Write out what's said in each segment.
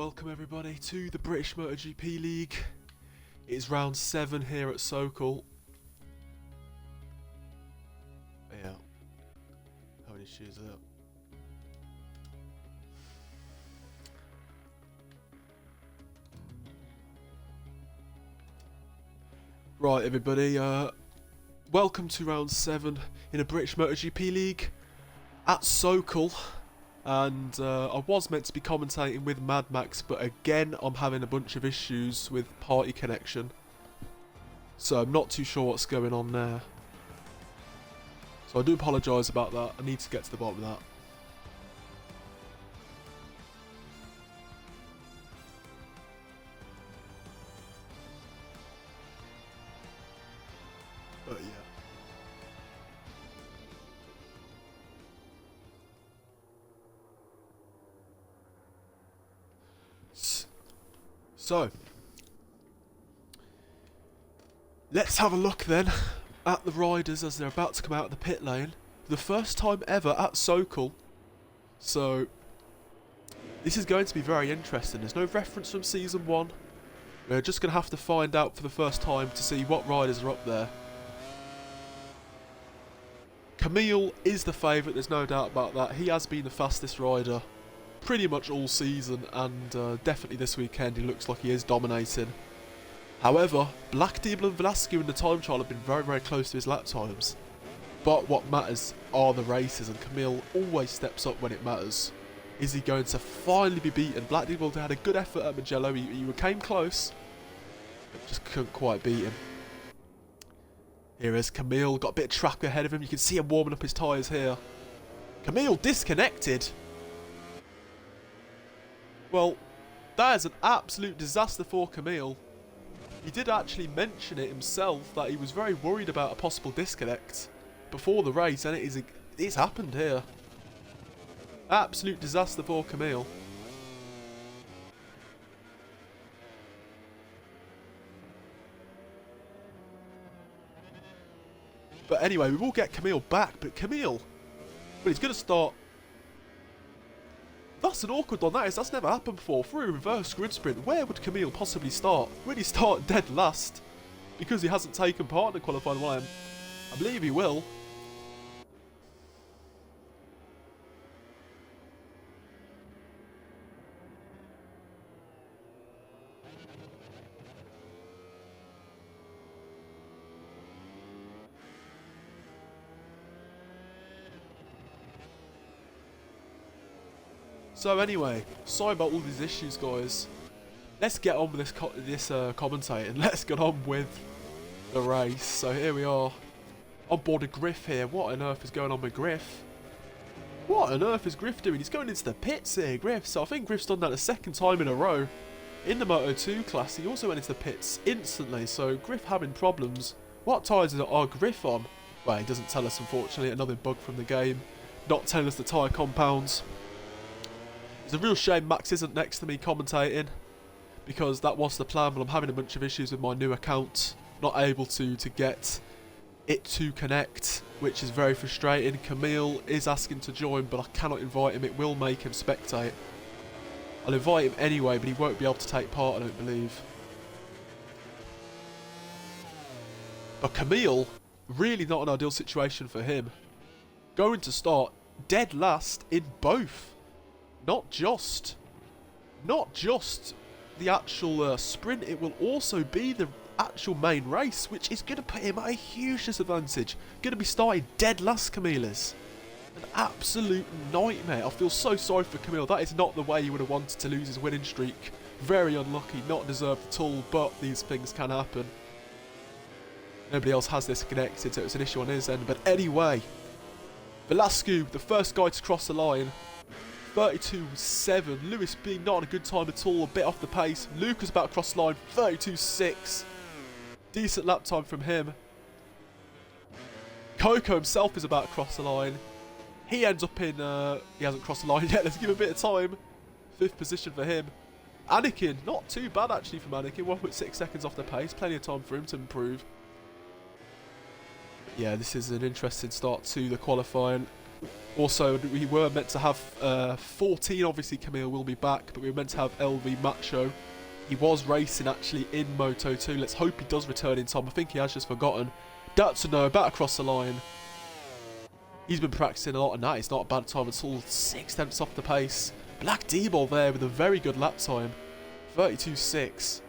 Welcome everybody to the British MotoGP League. It is round 7 here at Sokol. Yeah. How many shoes are there? Right everybody, welcome to round 7 in a British MotoGP League at Sokol. And I was meant to be commentating with Mad Max, but again I'm having a bunch of issues with party connection, so I'm not too sure what's going on there. So I do apologise about that. I need to get to the bottom of that. But yeah. So, let's have a look then at the riders as they're about to come out of the pit lane. For the first time ever at Sokol. So, this is going to be very interesting. There's no reference from Season 1. We're just going to have to find out for the first time to see what riders are up there. Camille is the favourite, there's no doubt about that. He has been the fastest rider pretty much all season, and definitely this weekend he looks like he is dominating. However, Black Demon and Velasquez in the time trial have been very, very close to his lap times. But what matters are the races, and Camille always steps up when it matters. Is he going to finally be beaten? Black Demon had a good effort at Mugello, he came close, but just couldn't quite beat him. Here is Camille, got a bit of track ahead of him, you can see him warming up his tyres here. Camille disconnected! Well, that is an absolute disaster for Camille. He did actually mention it himself that he was very worried about a possible disconnect before the race, and it's happened here. Absolute disaster for Camille. But anyway, we will get Camille back, but Camille, well, he's going to start. That's an awkward one, that's never happened before. Through a reverse grid sprint, where would Camille possibly start? Would he start dead last? Because he hasn't taken part in the qualifying one. I believe he will. So anyway, sorry about all these issues, guys. Let's get on with this commentating. Let's get on with the race. So here we are, on board of Griff here. What on earth is going on with Griff? What on earth is Griff doing? He's going into the pits here, Griff. So I think Griff's done that a second time in a row. In the Moto2 class, he also went into the pits instantly. So Griff having problems. What tyres are Griff on? Well, he doesn't tell us, unfortunately. Another bug from the game. Not telling us the tyre compounds. It's a real shame Max isn't next to me commentating, because that was the plan, but I'm having a bunch of issues with my new account, not able to get it to connect, which is very frustrating. Camille is asking to join, but I cannot invite him, it will make him spectate. I'll invite him anyway, but he won't be able to take part, I don't believe. But Camille, really not an ideal situation for him. Going to start dead last in both. Not just the actual sprint, it will also be the actual main race, which is going to put him at a huge disadvantage. Going to be starting dead last, Camille is. An absolute nightmare. I feel so sorry for Camille. That is not the way he would have wanted to lose his winning streak. Very unlucky, not deserved at all, but these things can happen. Nobody else has this connected, so it's an issue on his end. But anyway, Velasquez, the first guy to cross the line. 32.7. Lewis being not on a good time at all, a bit off the pace. Lucas about to cross the line, 32.6. Decent lap time from him. Coco himself is about to cross the line. He ends up in, he hasn't crossed the line yet, let's give him a bit of time. 5th position for him. Anakin, not too bad actually from Anakin, 1.6 seconds off the pace, plenty of time for him to improve. Yeah, this is an interesting start to the qualifying. Also, we were meant to have 14, obviously Camille will be back, but we were meant to have LV Macho. He was racing actually in Moto 2. Let's hope he does return in time. I think he has just forgotten. Datsuno back across the line. He's been practicing a lot, and that is not a bad time at all. 6 tenths off the pace. Black D-Ball there with a very good lap time. 32.6.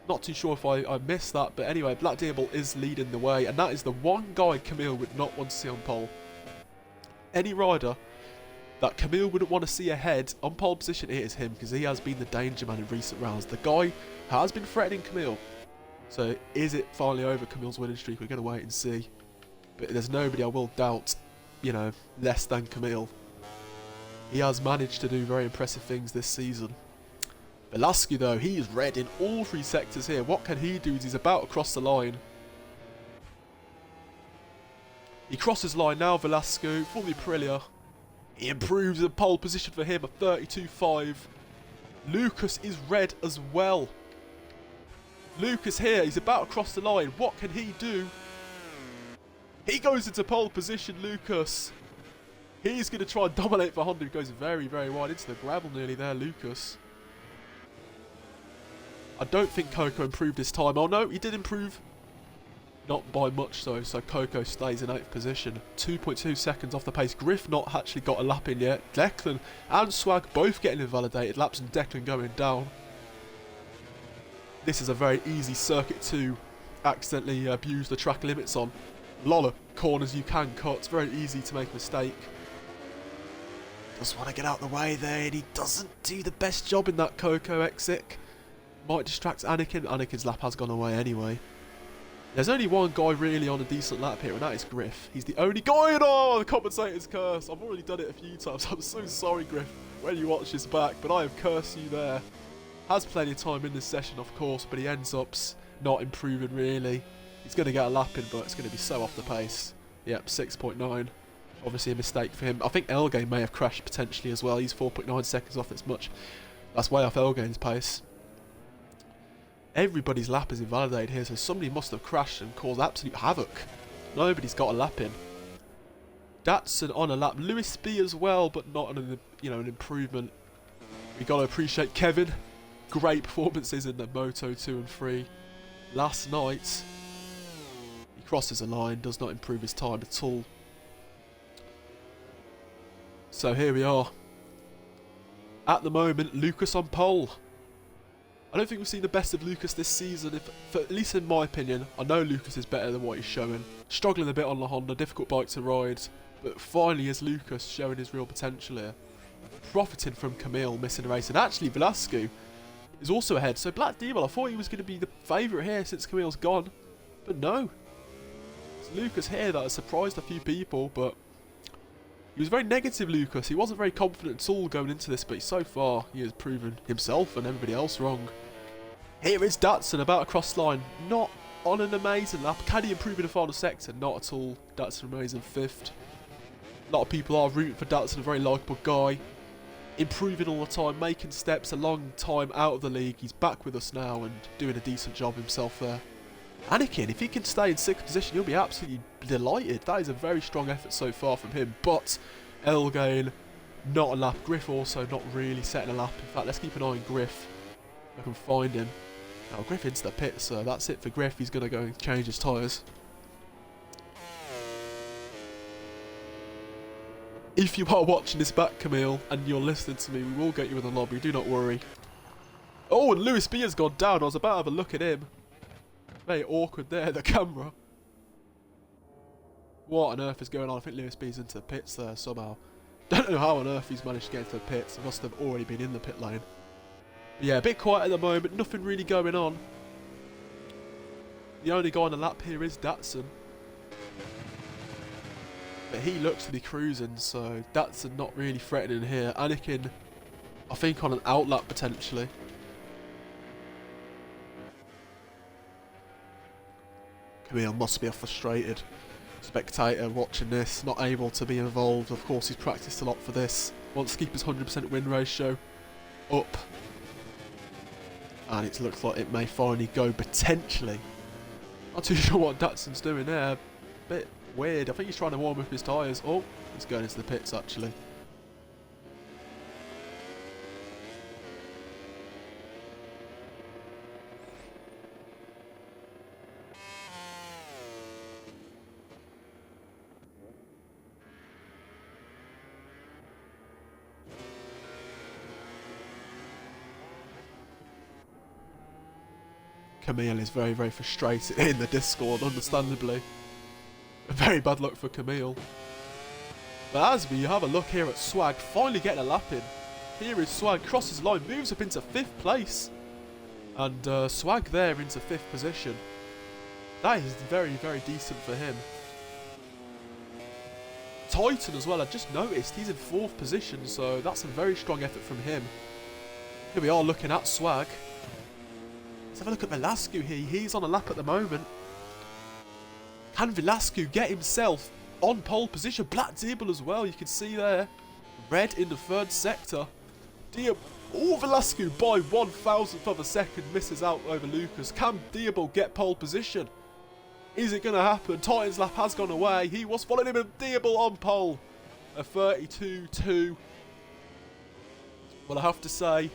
Not too sure if I missed that, but anyway, Black D-Ball is leading the way, and that is the one guy Camille would not want to see on pole. Any rider that Camille wouldn't want to see ahead on pole position, it is him, because he has been the danger man in recent rounds. The guy has been threatening Camille. So is it finally over, Camille's winning streak? We're going to wait and see. But there's nobody I will doubt, you know, less than Camille. He has managed to do very impressive things this season. Velasquez, though, he is red in all 3 sectors here. What can he do as he's about to cross the line? He crosses line now, Velasquez, for the Aprilia. He improves the pole position for him, a 32.5. Lucas is red as well. Lucas here, he's about to cross the line. What can he do? He goes into pole position, Lucas. He's going to try and dominate for Honda. He goes very, very wide into the gravel nearly there, Lucas. I don't think Coco improved his time. Oh no, he did improve. Not by much though, so Coco stays in 8th position. 2.2 seconds off the pace. Griff not actually got a lap in yet. Declan and Swag both getting invalidated laps, and Declan going down. This is a very easy circuit to accidentally abuse the track limits on. A lot of corners you can cut. It's very easy to make a mistake. Just want to get out of the way there, and he doesn't do the best job in that Coco exit. Might distract Anakin. Anakin's lap has gone away anyway. There's only one guy really on a decent lap here, and that is Griff. He's the only guy in the commentator's curse. I've already done it a few times. I'm so sorry, Griff, when you watch this back, but I have cursed you there. Has plenty of time in this session, of course, but he ends up not improving really. He's going to get a lap in, but it's going to be so off the pace. Yep, 6.9. Obviously a mistake for him. I think Elgain may have crashed potentially as well. He's 4.9 seconds off as much. That's way off Elgain's pace. Everybody's lap is invalidated here, so somebody must have crashed and caused absolute havoc. Nobody's got a lap in. Datsun on a lap. Lewis B as well, but not an, an improvement. We got to appreciate Kevin. Great performances in the Moto 2 and 3. Last night, he crosses a line, does not improve his time at all. So here we are. At the moment, Lucas on pole. I don't think we've seen the best of Lucas this season, at least in my opinion. I know Lucas is better than what he's showing. Struggling a bit on the Honda, difficult bike to ride. But finally is Lucas showing his real potential here. Profiting from Camille missing a race. And actually Velasquez is also ahead. So Black Devil, I thought he was going to be the favourite here since Camille's gone. But no. It's Lucas here that has surprised a few people, but he was very negative, Lucas. He wasn't very confident at all going into this, but so far he has proven himself and everybody else wrong. Here is Datsun about to cross line. Not on an amazing lap. Can he improve in the final sector? Not at all. Datsun remains in 5th. A lot of people are rooting for Datsun, a very likeable guy. Improving all the time, making steps, a long time out of the league. He's back with us now and doing a decent job himself there. Anakin, if he can stay in 6th position, he'll be absolutely delighted. That is a very strong effort so far from him. But Elgain, not a lap. Griff also not really setting a lap. In fact, let's keep an eye on Griff. If I can find him. Now, Griff into the pit, so that's it for Griff. He's going to go and change his tyres. If you are watching this back, Camille, and you're listening to me, we will get you in the lobby. Do not worry. Oh, and Lewis B has gone down. I was about to have a look at him. Very awkward there, the camera. What on earth is going on? I think Lewis B's into the pits there somehow. Don't know how on earth he's managed to get into the pits. He must have already been in the pit lane. But yeah, a bit quiet at the moment. Nothing really going on. The only guy on the lap here is Datsun. But he looks to be cruising, so Datsun not really threatening here. Anakin, I think, on an outlap potentially. Camille must be frustrated. Spectator watching this, not able to be involved. Of course, he's practiced a lot for this. Wants to keep his 100% win ratio up. And it looks like it may finally go potentially. Not too sure what Datsun's doing there. Bit weird. I think he's trying to warm up his tyres. Oh, he's going into the pits actually. Camille is very, very frustrated in the Discord, understandably. Very bad luck for Camille. But as we have a look here at Swag, finally getting a lap in. Here is Swag, crosses the line, moves up into 5th place. And Swag there into 5th position. That is very, very decent for him. Titan as well, I just noticed, he's in 4th position, so that's a very strong effort from him. Here we are looking at Swag. Let's have a look at Velasco here. He's on a lap at the moment. Can Velasco get himself on pole position? Black Diable as well, you can see there. Red in the 3rd sector. Velasco by 1,000th of a second misses out over Lucas. Can Diable get pole position? Is it going to happen? Titan's lap has gone away. He was following him with Diable on pole. A 32-2. Well, I have to say,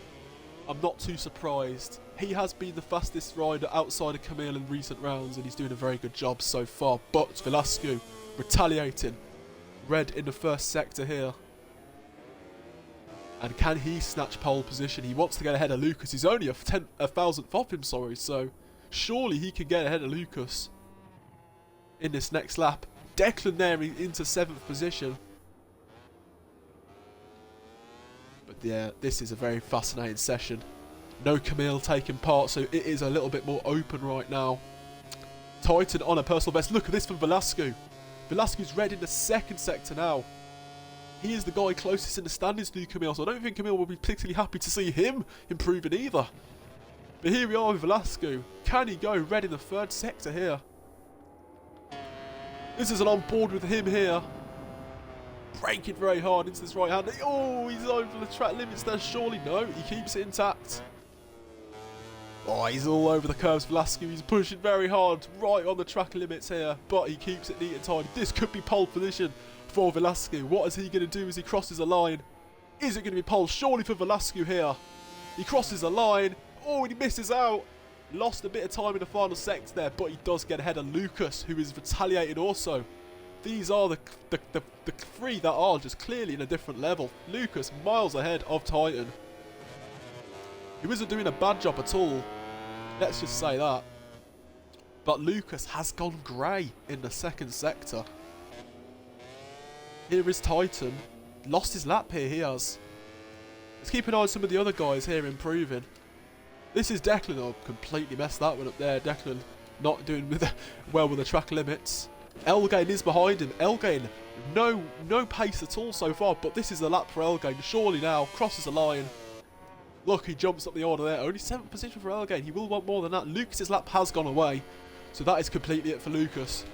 I'm not too surprised. He has been the fastest rider outside of Camille in recent rounds, and he's doing a very good job so far. But Velasco retaliating. Red in the 1st sector here. And can he snatch pole position? He wants to get ahead of Lucas. He's only a 1,000th off him, sorry. So surely he can get ahead of Lucas in this next lap. Declan there into 7th position. But yeah, this is a very fascinating session. No Camille taking part, so it is a little bit more open right now. Titan on a personal best. Look at this from Velasco. Velasco's red in the 2nd sector now. He is the guy closest in the standings to Camille, so I don't think Camille will be particularly happy to see him improving either. But here we are with Velasco. Can he go red in the 3rd sector here? This is an on board with him here. Braking very hard into this right hand. Oh, he's over the track limits there. Surely no, he keeps it intact. Oh, he's all over the curves, Velasco. He's pushing very hard, right on the track limits here, but he keeps it neat and tidy. This could be pole position for Velasco. What is he going to do as he crosses the line? Is it going to be pole? Surely for Velasco here. He crosses the line. Oh, and he misses out. Lost a bit of time in the final sector there, but he does get ahead of Lucas, who is retaliated also. These are the 3 that are just clearly in a different level. Lucas miles ahead of Titan. He isn't doing a bad job at all. Let's just say that. But Lucas has gone grey in the 2nd sector. Here is Titan. Lost his lap here, he has. Let's keep an eye on some of the other guys here improving. This is Declan. Oh, completely messed that one up there. Declan not doing well with the track limits. Elgain is behind him. Elgain, no pace at all so far, but this is the lap for Elgain. Surely now, crosses the line. Look, he jumps up the order there. Only 7th position for Elgain. He will want more than that. Lucas's lap has gone away, so that is completely it for Lucas.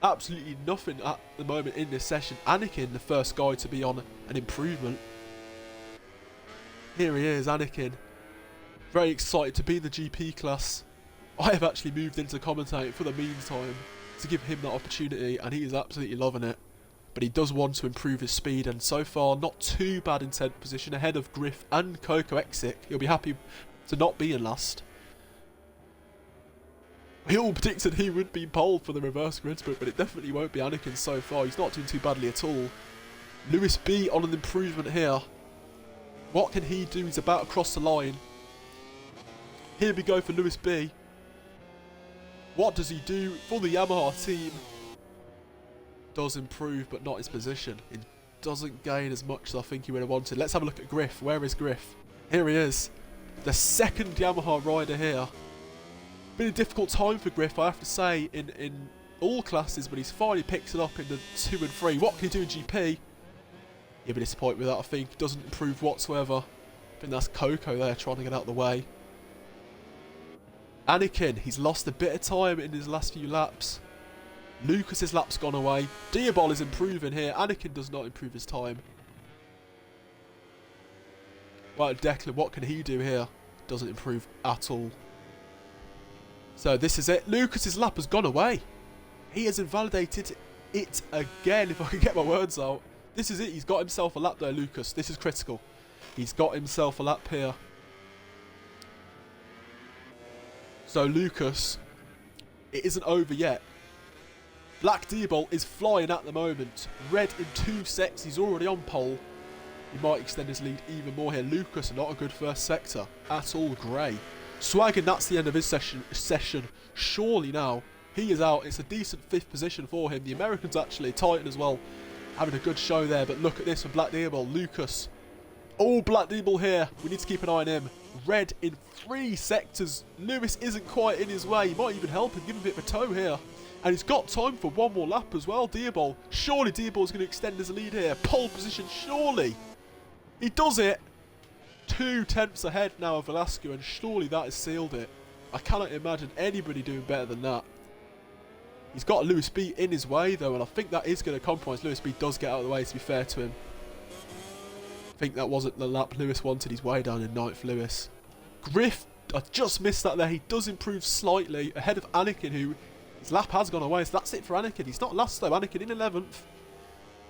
Absolutely nothing at the moment in this session. Anakin, the first guy to be on an improvement. Here he is, Anakin. Very excited to be in the GP class. I have actually moved into commentating for the meantime to give him that opportunity, and he is absolutely loving it. But he does want to improve his speed, and so far not too bad in 10th position, ahead of Griff and Coco Exic. He'll be happy to not be in last. We all predicted he would be pole for the reverse grid split, but it definitely won't be Anakin so far. He's not doing too badly at all. Lewis B on an improvement here. What can he do? He's about to cross the line. Here we go for Lewis B. What does he do for the Yamaha team? Does improve, but not his position. He doesn't gain as much as I think he would have wanted. Let's have a look at Griff. Where is Griff? Here he is. The 2nd Yamaha rider here. Been a difficult time for Griff, I have to say, in all classes, but he's finally picked it up in the 2 and 3. What can he do in GP? He'll be disappointed with that, I think. He doesn't improve whatsoever. I think that's Coco there trying to get out of the way. Anakin, he's lost a bit of time in his last few laps. Lucas's lap's gone away. Diabol is improving here. Anakin does not improve his time. Right, Declan, what can he do here? Doesn't improve at all. So this is it. Lucas's lap has gone away. He has invalidated it again, if I can get my words out. This is it. He's got himself a lap there, Lucas. This is critical. He's got himself a lap here. So, Lucas, it isn't over yet. Black D-Ball is flying at the moment. Red in 2 sets. He's already on pole. He might extend his lead even more here. Lucas, not a good first sector at all. Grey. Swaggin, that's the end of his session. Surely now, he is out. It's a decent 5th position for him. The Americans actually, Titan as well, having a good show there. But look at this for Black D-Ball. Lucas. Oh, Black D-Ball here. We need to keep an eye on him. Red in 3 sectors. Lewis isn't quite in his way. He might even help him, give him a bit of a tow here. And he's got time for one more lap as well, D-Ball. Surely D-Ball's going to extend his lead here. Pole position, surely. He does it. 2 tenths ahead now of Velasco, and surely that has sealed it. I cannot imagine anybody doing better than that. He's got Lewis B in his way, though, and I think that is going to compromise. Lewis B does get out of the way, to be fair to him. I think that wasn't the lap Lewis wanted. He's way down in 9th, Lewis. Griff, I just missed that there. He does improve slightly ahead of Anakin, who his lap has gone away. So that's it for Anakin. He's not last, though. Anakin in 11th.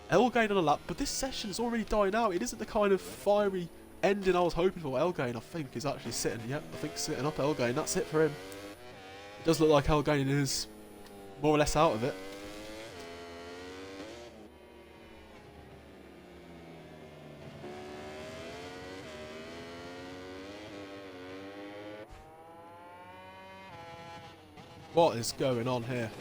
Elgain on a lap, but this session's already dying out. It isn't the kind of fiery ending I was hoping for. Elgain, I think, is actually sitting. Yep, I think sitting up Elgain. That's it for him. It does look like Elgain is more or less out of it. What is going on here?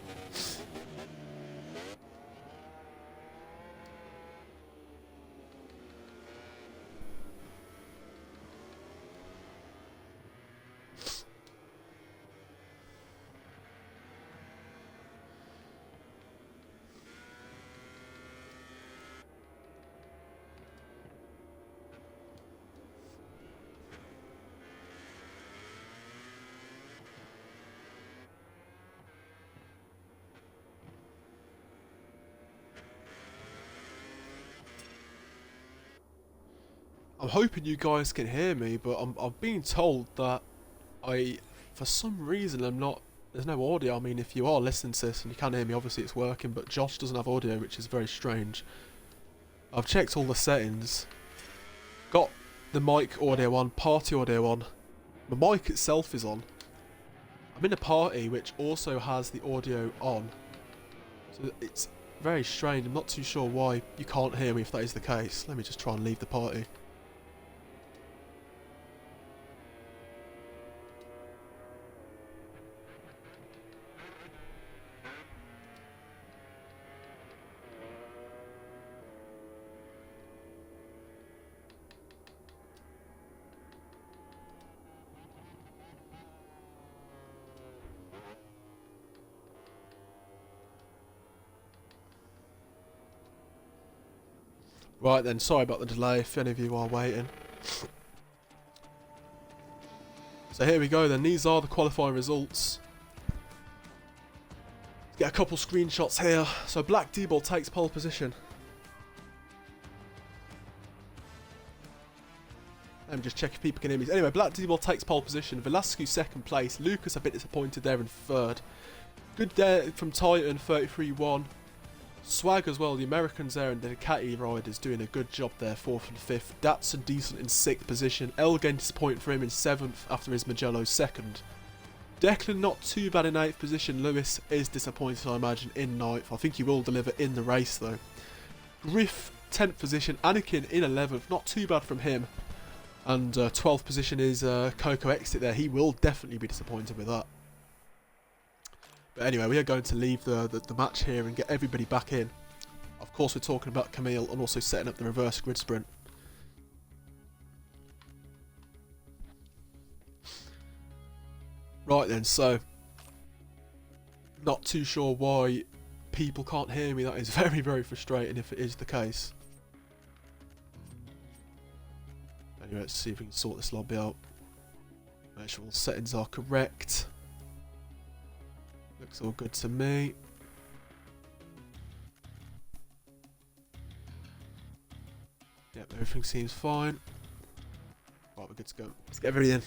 I'm hoping you guys can hear me, but I'm being told that for some reason, there's no audio. I mean, if you are listening to this and you can hear me, obviously it's working, but Josh doesn't have audio, which is very strange. I've checked all the settings, got the mic audio on, party audio on, my mic itself is on. I'm in a party which also has the audio on, so it's very strange. I'm not too sure why you can't hear me if that is the case. Let me just try and leave the party. Right then, sorry about the delay if any of you are waiting. So here we go then, these are the qualifying results. Let's get a couple screenshots here. So Black D-Ball takes pole position. Let me just check if people can hear me. Anyway, Black D-Ball takes pole position. Velasco 2nd place. Lucas a bit disappointed there in 3rd. Good there from Titan, 33-1. Swag as well, the Americans there and the Ducati riders doing a good job there, 4th and 5th. Datsun decent in 6th position. Elgain disappointing for him in 7th after his Magello 2nd. Declan not too bad in 8th position. Lewis is disappointed, I imagine, in 9th. I think he will deliver in the race though. Griff 10th position. Anakin in 11th, not too bad from him. And 12th position is Coco Exit there. He will definitely be disappointed with that. But anyway, we are going to leave the match here and get everybody back in. Of course, we're talking about Camille and also setting up the reverse grid sprint. Right then, so not too sure why people can't hear me. That is very, very frustrating if it is the case. Anyway, let's see if we can sort this lobby out. Make sure all settings are correct. Looks all good to me. Yep, everything seems fine. Right, we're good to go. Let's get everybody in.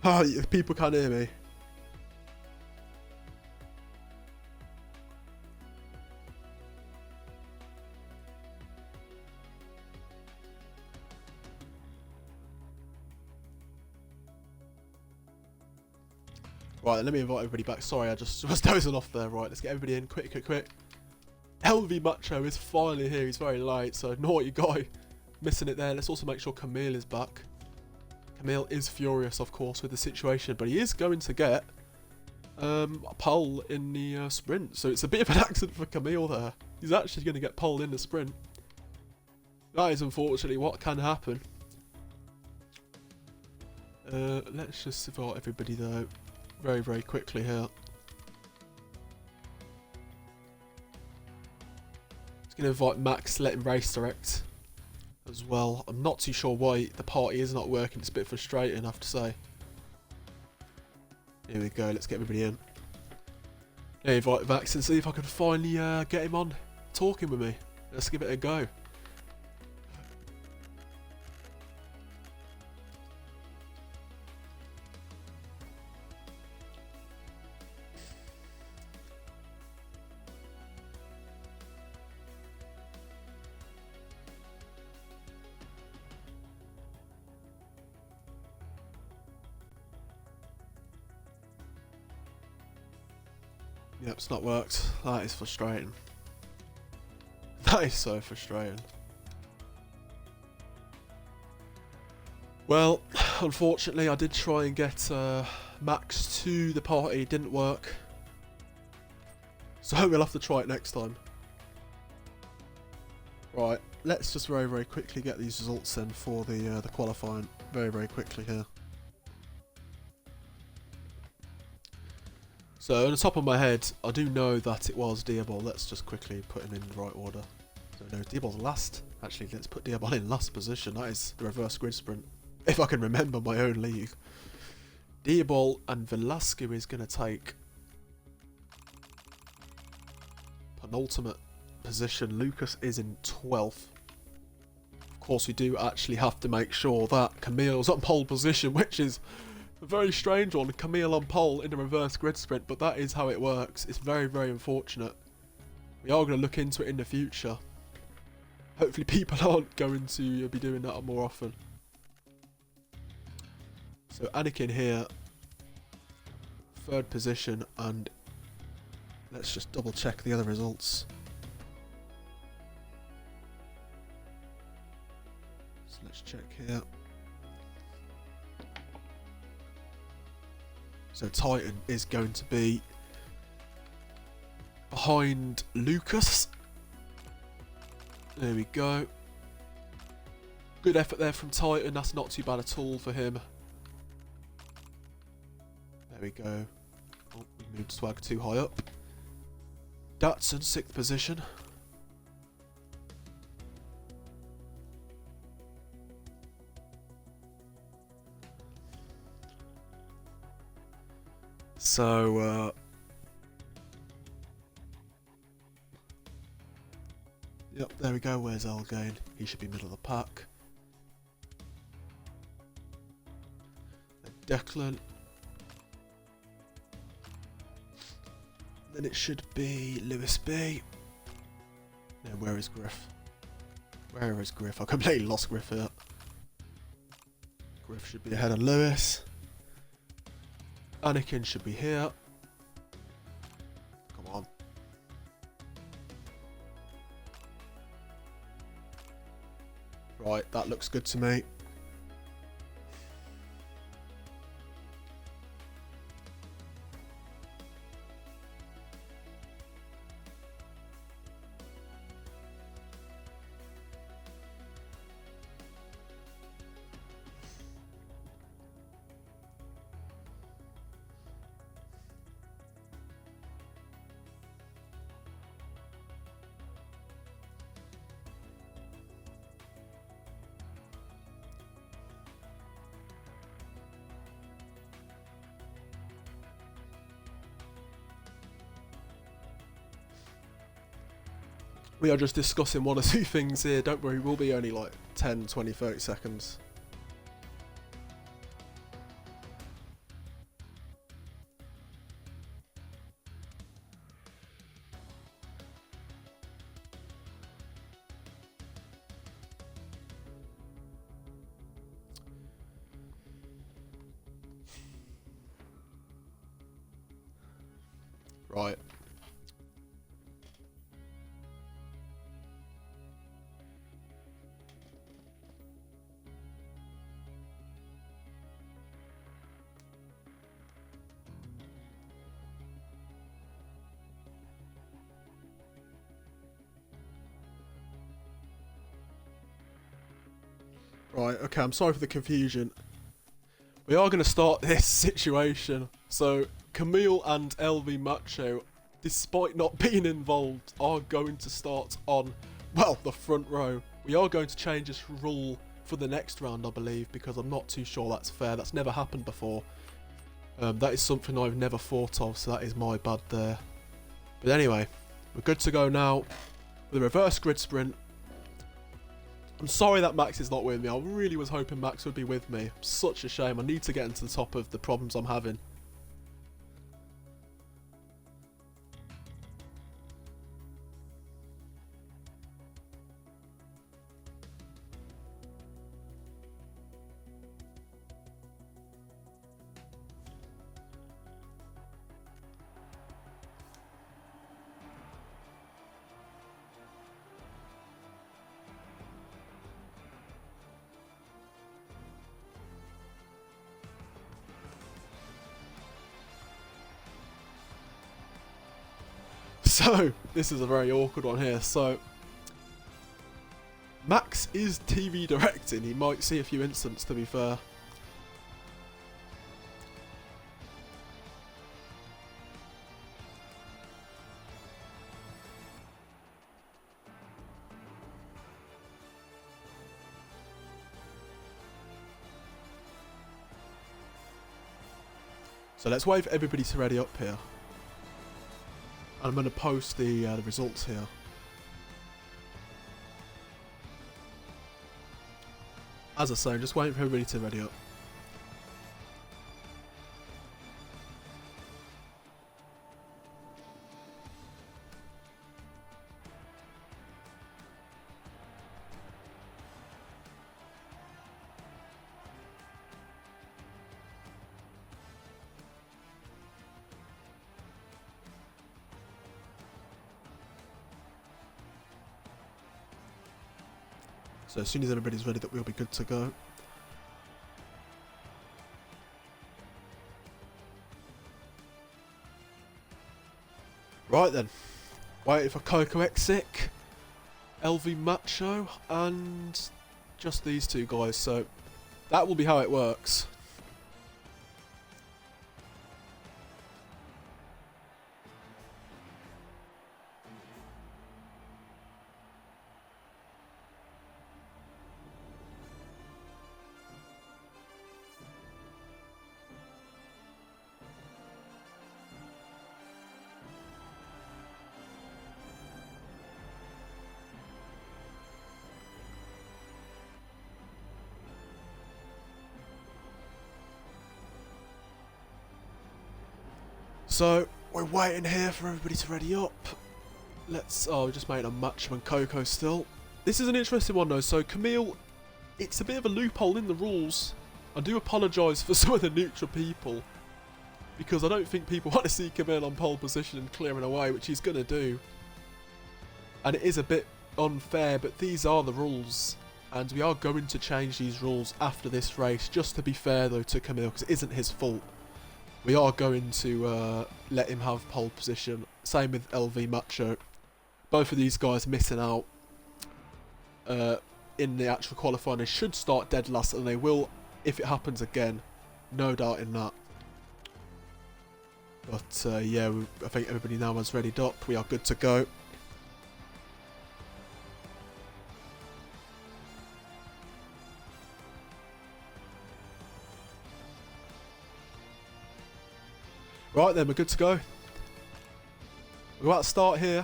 Oh, people can't hear me. Right, let me invite everybody back. Sorry, I just was dozing off there. Right, let's get everybody in. Quick. LV Macho is finally here. He's very late, so naughty guy. Missing it there. Let's also make sure Camille is back. Camille is furious, of course, with the situation, but he is going to get a pole in the sprint. So it's a bit of an accident for Camille there. He's actually going to get pole in the sprint. That is unfortunately what can happen. Let's just invite everybody though. Very quickly here. Just gonna invite Max, let him race direct as well. I'm not too sure why the party is not working. It's a bit frustrating, I have to say. Here we go. Let's get everybody in. Yeah, invite Max and see if I can finally get him on talking with me. Let's give it a go. Yep, it's not worked. That is frustrating. That is so frustrating. Well, unfortunately I did try and get Max to the party. It didn't work. So we'll have to try it next time. Right, let's just very quickly get these results in for the qualifying. Very quickly here. So, on the top of my head, I do know that it was Diabol. Let's just quickly put him in the right order. So, no, Diabol's last. Actually, let's put Diabol in last position. That is the reverse grid sprint. If I can remember my own league. Diabol and Velasco is going to take penultimate position. Lucas is in 12th. Of course, we do actually have to make sure that Camille's on pole position, which is a very strange one. Camille on pole in a reverse grid sprint, but that is how it works. It's very unfortunate. We are going to look into it in the future. Hopefully people aren't going to be doing that more often. So Anakin here, 3rd position, and let's just double check the other results. So let's check here. So Titan is going to be behind Lucas. There we go. Good effort there from Titan. That's not too bad at all for him. There we go. Oh, we moved Swag too high up. Datsun, 6th position. So, yep, there we go. Where's Elgain? He should be middle of the pack. Then Declan. Then it should be Lewis B. No, where is Griff? Where is Griff? I completely lost Griff here. Griff should be ahead of Lewis. Anakin should be here. Come on. Right, that looks good to me. We are just discussing one or two things here. Don't worry, we'll be only like 10, 20, 30 seconds. Right. Right, okay, I'm sorry for the confusion. We are going to start this situation. So, Camille and LV Macho, despite not being involved, are going to start on, well, the front row. We are going to change this rule for the next round, I believe, because I'm not too sure that's fair. That's never happened before. That is something I've never thought of, so that is my bad there. But anyway, we're good to go now with a reverse grid sprint. I'm sorry that Max is not with me. I really was hoping Max would be with me. Such a shame. I need to get into the top of the problems I'm having. So, this is a very awkward one here. So, Max is TV directing. He might see a few incidents, to be fair. So let's wait for everybody to ready up here. I'm going to post the results here. As I say, I'm just waiting for everybody to ready up. So as soon as everybody's ready, that we'll be good to go. Right then, waiting for Coco Exic, LV Macho, and just these two guys. So that will be how it works. So, we're waiting here for everybody to ready up. We just made a Macho and Coco still. This is an interesting one though. So, Camille, it's a bit of a loophole in the rules. I do apologise for some of the neutral people, because I don't think people want to see Camille on pole position and clearing away, which he's going to do. And it is a bit unfair, but these are the rules. And we are going to change these rules after this race, just to be fair though to Camille, because it isn't his fault. We are going to let him have pole position. Same with LV Macho. Both of these guys missing out in the actual qualifying. They should start dead last, and they will if it happens again. No doubt in that. But yeah, I think everybody now has readied up. We are good to go. Right then, we're good to go. We're about to start here.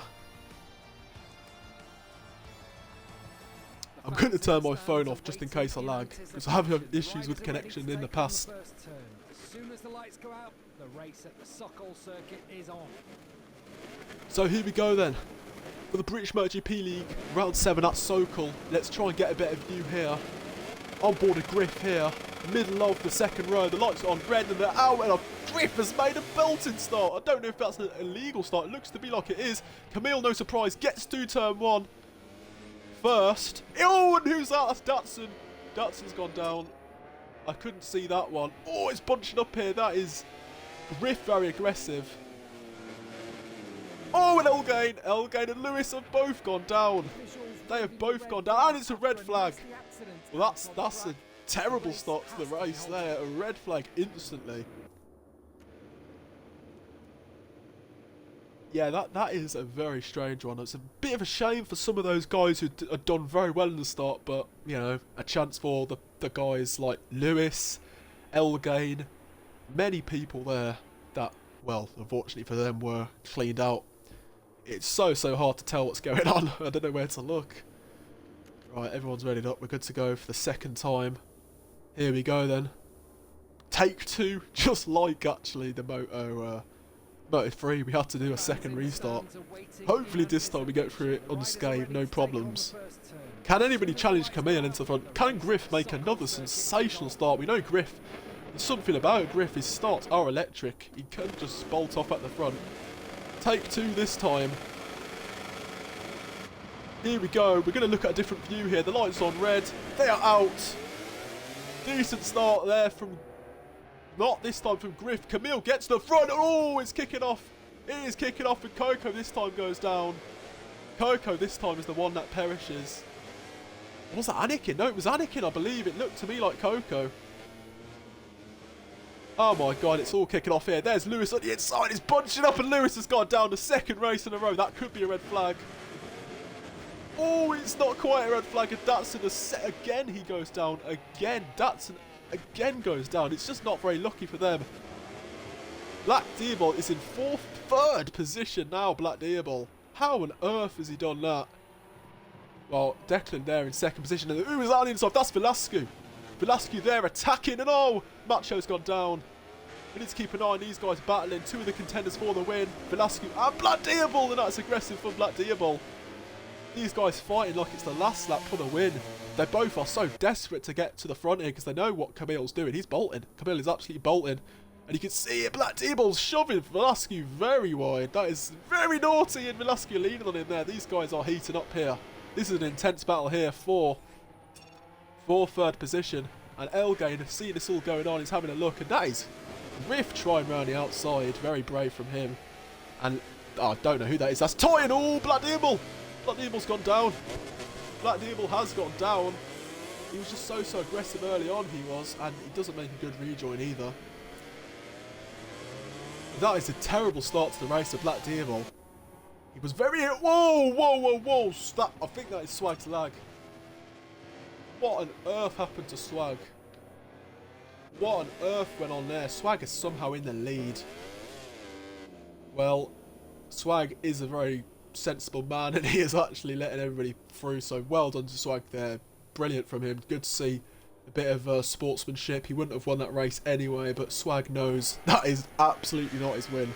I'm going to turn my phone off just in case I lag, because I have had issues with connection in the past. As soon as the lights go out, the race at the Sokol circuit is on. So here we go then. For the British MotoGP League, round 7 at Sokol. Let's try and get a better view here. On board a Griff here, middle of the second row. The lights are on red and they're out, and I've Griff has made a belting start. I don't know if that's an illegal start. It looks to be like it is. Camille, no surprise, gets to turn 1 first. Oh, and who's that? That's Datsun. Datsun's gone down. I couldn't see that one. Oh, it's bunching up here. That is Griff very aggressive. Oh, and Elgain and Lewis have both gone down. They have both gone down. And it's a red flag. Well, that's a terrible start to the race there. A red flag instantly. Yeah, that is a very strange one. It's a bit of a shame for some of those guys who had done very well in the start, but, you know, a chance for the guys like Lewis, Elgain, many people there that, well, unfortunately for them, were cleaned out. It's so hard to tell what's going on. I don't know where to look. Right, everyone's readied up. We're good to go for the second time. Here we go then. Take 2, just like actually the Moto 3, we had to do a second restart. Hopefully this time we get through it unscathed, no problems. Can anybody challenge Camille into the front? Can Griff make another sensational start? We know Griff, there's something about Griff, his starts are electric. He can just bolt off at the front. Take 2 this time. Here we go, we're going to look at a different view here. The lights on red, they are out. Decent start there from... Not this time from Griff. Camille gets to the front. Oh, it's kicking off. It is kicking off, and Coco this time goes down. Coco this time is the one that perishes. Was that Anakin? No, it was Anakin, I believe. It looked to me like Coco. Oh my god, it's all kicking off here. There's Lewis on the inside. He's bunching up, and Lewis has gone down the second race in a row. That could be a red flag. Oh, it's not quite a red flag. And Datsun again, he goes down. Again, Datsun again goes down. It's just not very lucky for them. Black Deerball is in third position now, Black Deerball. How on earth has he done that? Well, Declan there in second position. And who is that on the inside? That's Velasco. Velasco there attacking. And oh, Macho's gone down. We need to keep an eye on these guys battling. 2 of the contenders for the win. Velasco and Black Deerball. And that's aggressive from Black Deerball. These guys fighting like it's the last lap for the win. They both are so desperate to get to the front here because they know what Camille's doing. He's bolting. Camille is absolutely bolting. And you can see it. Black Deerball's shoving Velasco very wide. That is very naughty, and Velasco leading on him there. These guys are heating up here. This is an intense battle here for third position. And Elgain, seeing this all going on, is having a look. And that is Riff trying round the outside. Very brave from him. And oh, I don't know who that is. That's Toyin. Oh, Black Deerball. Black Deerball's gone down. Black Deerball has gone down. He was just so aggressive early on, he was. And he doesn't make a good rejoin either. That is a terrible start to the race of Black Deerball. He was very... Whoa. Stop. I think that is Swag's lag. What on earth happened to Swag? What on earth went on there? Swag is somehow in the lead. Well, Swag is a very sensible man, and he is actually letting everybody through. So well done to Swag there. Brilliant from him. Good to see a bit of sportsmanship. He wouldn't have won that race anyway, but Swag knows that is absolutely not his win.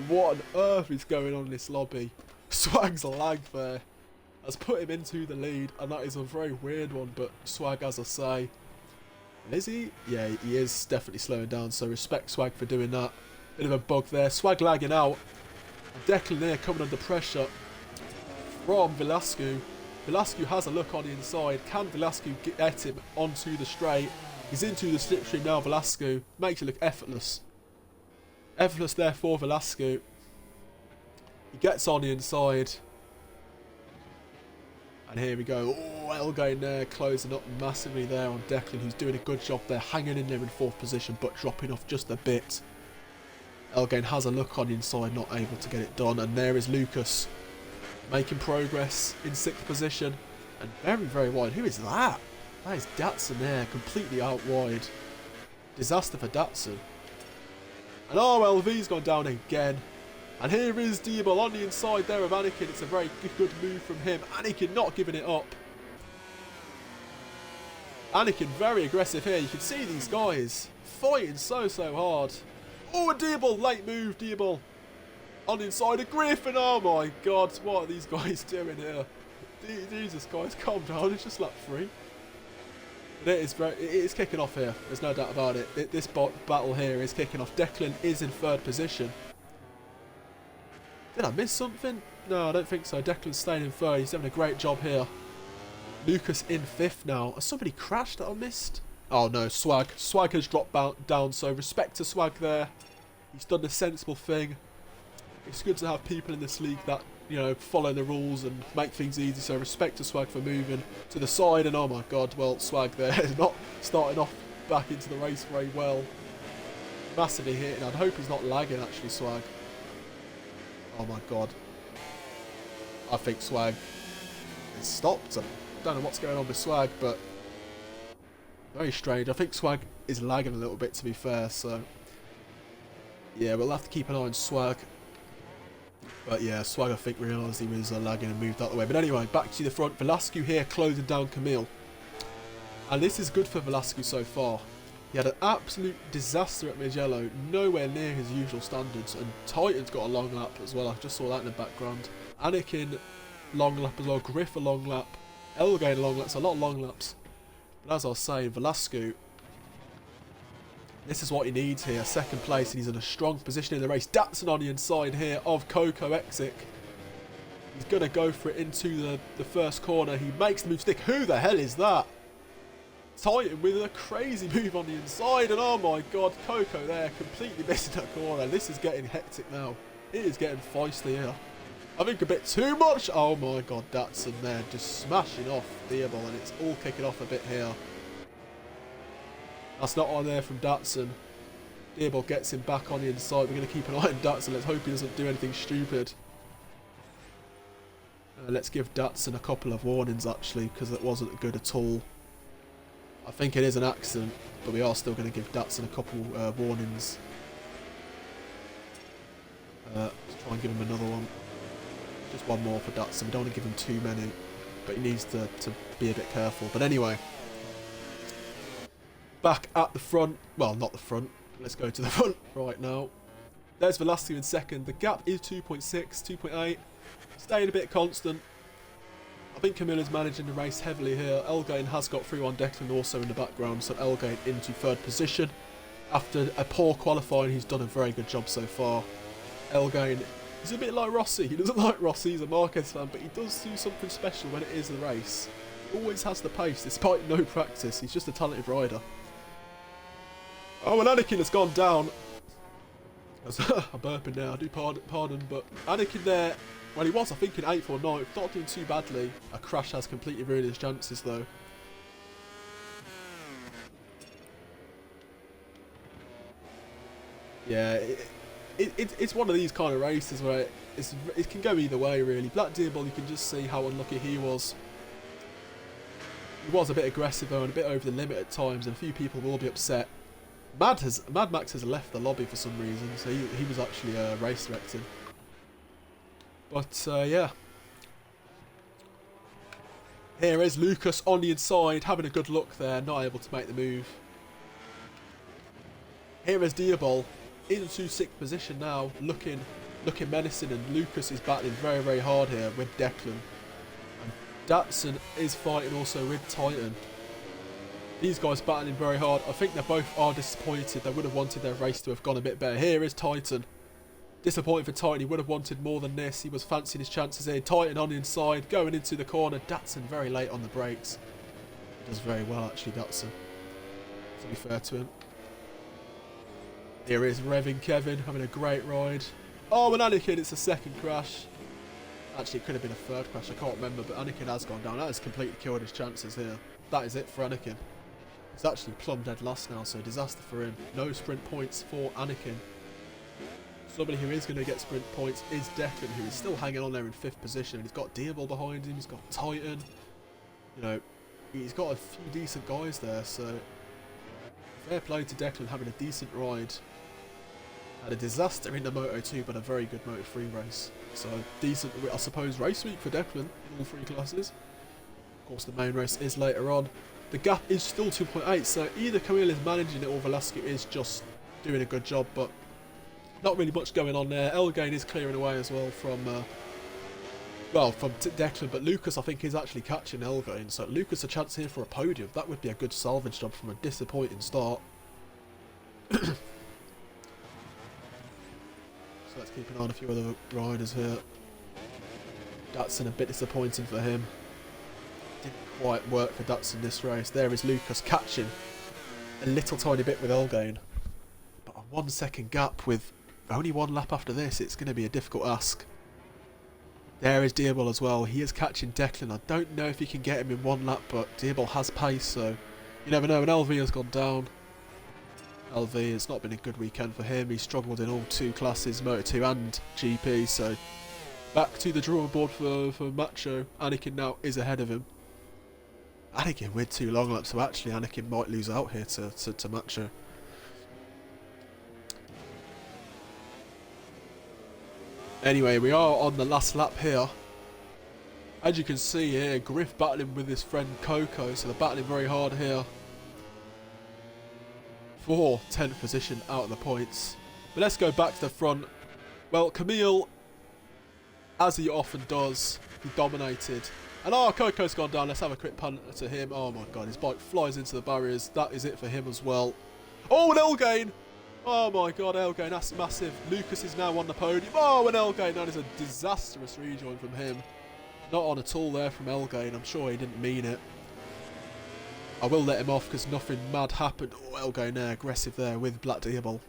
What on earth is going on in this lobby? Swag's lag there has put him into the lead, and that is a very weird one, but Swag, as I say, is he? Yeah, he is definitely slowing down, so respect Swag for doing that. Bit of a bug there. Swag lagging out. Declan there coming under pressure from Velasco. Velasco has a look on the inside. Can Velasco get him onto the straight? He's into the slipstream now, Velasco. Makes it look effortless. Effortless there for Velasco. He gets on the inside. And here we go. Oh, Elgain there closing up massively there on Declan, who's doing a good job there, hanging in there in fourth position, but dropping off just a bit. Elgain has a look on the inside, not able to get it done. And there is Lucas making progress in sixth position. And very wide. Who is that? That is Datsun there, completely out wide. Disaster for Datsun. And RLV's gone down again. And here is Deerball on the inside there of Anakin. It's a very good move from him. Anakin not giving it up. Anakin very aggressive here. You can see these guys fighting so hard. Oh, a Deerball, late move, Deerball. On the inside of Griffin. Oh my god, what are these guys doing here? Jesus guys, calm down, it's just lap 3. It is kicking off here. There's no doubt about it. This battle here is kicking off. Declan is in 3rd position. Did I miss something? No, I don't think so. Declan's staying in 3rd. He's having a great job here. Lucas in 5th now. Has somebody crashed that I missed? Oh no, Swag. Swag has dropped down, so respect to Swag there. He's done the sensible thing. It's good to have people in this league that, you know, follow the rules and make things easy, so respect to Swag for moving to the side. And oh my god, well, Swag there is not starting off back into the race very well. Massively hitting. I'd hope he's not lagging actually, Swag. Oh my god. I think Swag has stopped. I don't know what's going on with Swag, but very strange. I think Swag is lagging a little bit, to be fair, so yeah, we'll have to keep an eye on Swag. But yeah, Swag, I think, realised he was lagging and moved out the way. But anyway, back to the front. Velasquez here closing down Camille. And this is good for Velasquez so far. He had an absolute disaster at Mugello, nowhere near his usual standards. And Titan's got a long lap as well. I just saw that in the background. Anakin, long lap as well. Griff, a long lap. Elgain, long laps. A lot of long laps. But as I was saying, Velasquez, this is what he needs here. 2nd place, and he's in a strong position in the race. Datsun on the inside here of Coco Exic. He's going to go for it into the first corner. He makes the move stick. Who the hell is that? Titan with a crazy move on the inside. And oh my god, Coco there completely missing that corner. This is getting hectic now. It is getting feisty here. I think a bit too much. Oh my god, Datsun there just smashing off Theobald, and it's all kicking off a bit here. That's not on there from Datsun. Theobald gets him back on the inside. We're going to keep an eye on Datsun. Let's hope he doesn't do anything stupid. Let's give Datsun a couple of warnings, actually, because it wasn't good at all. I think it is an accident, but we are still going to give Datsun a couple warnings. Let's try and give him another one. Just one more for Datsun. We don't want to give him too many, but he needs to be a bit careful. But anyway, back at the front. Well, not the front. Let's go to the front right now. There's Velasquez in 2nd. The gap is 2.6, 2.8. Staying a bit constant. I think Camilla's managing the race heavily here. Elgain has got through on Declan also in the background, so Elgain into 3rd position. After a poor qualifying, he's done a very good job so far. Elgain is a bit like Rossi. He doesn't like Rossi, he's a Marquez fan, but he does do something special when it is the race. He always has the pace, despite no practice. He's just a talented rider. Oh, and Anakin has gone down. I'm burping now, I do pardon, but Anakin there, well, he was, I think, in 8th or 9th, not doing too badly. A crash has completely ruined his chances, though. Yeah, it's one of these kind of races where it can go either way, really. Black Deerball, you can just see how unlucky he was. He was a bit aggressive, though, and a bit over the limit at times, and a few people will be upset. Mad Max has left the lobby for some reason, so he was actually race directing. But yeah, here is Lucas on the inside, having a good look there, not able to make the move. Here is Diabol into 6th position now, looking menacing, and Lucas is battling very, very hard here with Declan. And Datsun is fighting also with Titan. These guys battling very hard. I think they both are disappointed. They would have wanted their race to have gone a bit better. Here is Titan. Disappointing for Titan. He would have wanted more than this. He was fancying his chances here. Titan on the inside, going into the corner. Datsun very late on the brakes. Does very well, actually, Datsun, to be fair to him. Here is Revin Kevin having a great ride. Oh, and Anakin, it's a 2nd crash. Actually, it could have been a 3rd crash. I can't remember, but Anakin has gone down. That has completely killed his chances here. That is it for Anakin. He's actually plumb dead last now, so disaster for him. No sprint points for Anakin. Somebody who is going to get sprint points is Declan, who is still hanging on there in 5th position. He's got Diabol behind him, he's got Titan. You know, he's got a few decent guys there, so fair play to Declan having a decent ride. Had a disaster in the Moto 2, but a very good Moto 3 race. So decent, I suppose, race week for Declan in all 3 classes. Of course, the main race is later on. The gap is still 2.8, so either Camille is managing it or Velasquez is just doing a good job, but not really much going on there. Elgain is clearing away as well from Well, from Declan, but Lucas I think is actually catching Elgain, so Lucas a chance here for a podium. That would be a good salvage job from a disappointing start. So let's keep an eye on a few other riders here. Datsun a bit disappointing for him. Didn't quite work for Datsun this race. There is Lucas catching a little tiny bit with Elgain. But a 1 second gap with only one lap after this, it's going to be a difficult ask. There is Diabol as well. He is catching Declan. I don't know if he can get him in one lap, but Diabol has pace, so you never know. And LV has gone down. LV, it's not been a good weekend for him. He struggled in all two classes, Moto2 and GP, so back to the drawing board for Macho. Anakin now is ahead of him. Anakin with 2 long laps, so actually Anakin might lose out here to Macho. Anyway, we are on the last lap here. As you can see here, Griff battling with his friend Coco, so they're battling very hard here for 10th position out of the points. But let's go back to the front. Well, Camille, as he often does, he dominated. And Coco's gone down. Let's have a quick punt to him. Oh my god, his bike flies into the barriers. That is it for him as well. Oh, and Elgain! Oh my god, Elgain, that's massive. Lucas is now on the podium. Oh, and Elgain, that is a disastrous rejoin from him. Not on at all there from Elgain. I'm sure he didn't mean it. I will let him off because nothing mad happened. Oh, Elgain there, aggressive there with Black Diabol.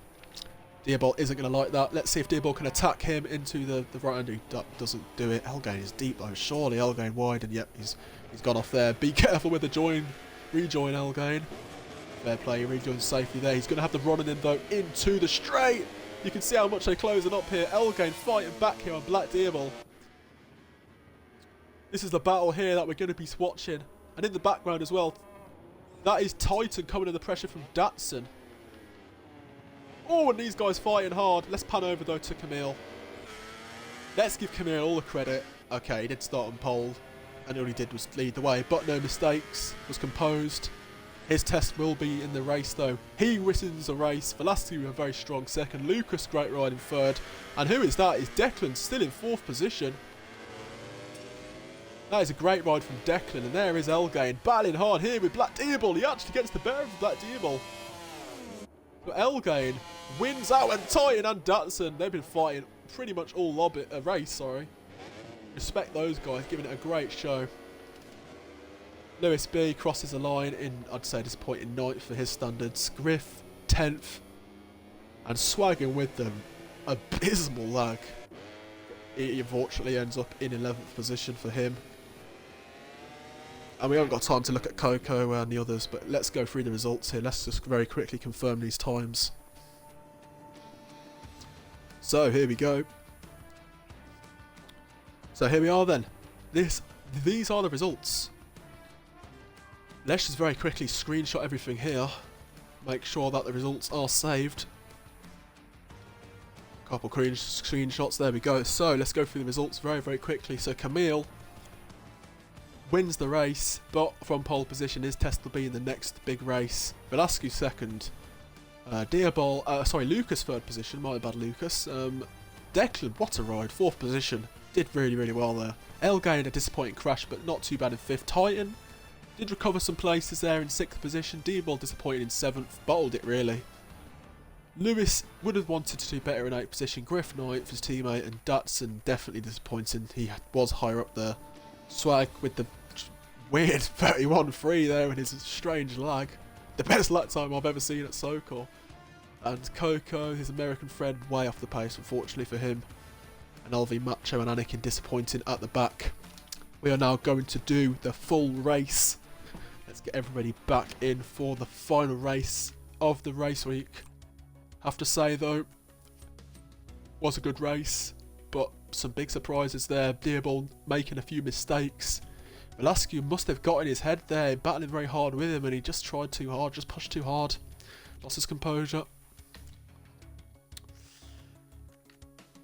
Diabol isn't going to like that. Let's see if Diabol can attack him into the right hand. He doesn't do it. Elgain is deep though. Surely Elgain wide, and yep, he's gone off there. Be careful with the rejoin Elgain. Fair play, he rejoins safely there. He's going to have to run in though into the straight. You can see how much they're closing up here. Elgain fighting back here on Black Diabol. This is the battle here that we're going to be watching. And in the background as well, that is Titan coming under pressure from Datsun. Oh, and these guys fighting hard. Let's pan over though to Camille. Let's give Camille all the credit. Okay, he did start on pole, and all he did was lead the way, but no mistakes. Was composed. His test will be in the race though. He wins the race. Velasquez with a very strong second. Lucas great ride in third. And who is that? Is Declan still in 4th position? That is a great ride from Declan. And there is Elgain battling hard here with Black Diabol. He actually gets the better of Black Diabol. But Elgain wins out, and Titan and Datsun, they've been fighting pretty much all race, sorry. Respect those guys, giving it a great show. Lewis B crosses the line in, I'd say, disappointing 9th for his standards. Griff, 10th. And swagging with them, abysmal lag. He unfortunately ends up in 11th position for him. And we haven't got time to look at Coco and the others, but let's go through the results here. Let's just very quickly confirm these times. So here we go. So here we are then. These are the results. Let's just very quickly screenshot everything here. Make sure that the results are saved. Couple screenshots, there we go. So let's go through the results very, very quickly. So Camille wins the race, but from pole position. His test will be in the next big race. Velasquez second. Lucas 3rd position. My bad, Lucas. Declan, what a ride. 4th position. Did really, really well there. Elgain, a disappointing crash, but not too bad in 5th. Titan did recover some places there in 6th position. Diabol disappointed in 7th. Bottled it, really. Lewis would have wanted to do better in 8th position. Griff 9th, his teammate, and Datsun definitely disappointing. He was higher up there. Swag with the weird 31.3 there and his strange lag. The best lap time I've ever seen at Sokol. And Coco, his American friend, way off the pace, unfortunately for him. And LV Macho and Anakin disappointing at the back. We are now going to do the full race. Let's get everybody back in for the final race of the race week. Have to say though, was a good race, but some big surprises there. Diabol making a few mistakes. Velasquez must have got in his head there, battling very hard with him, and he just tried too hard, just pushed too hard. Lost his composure.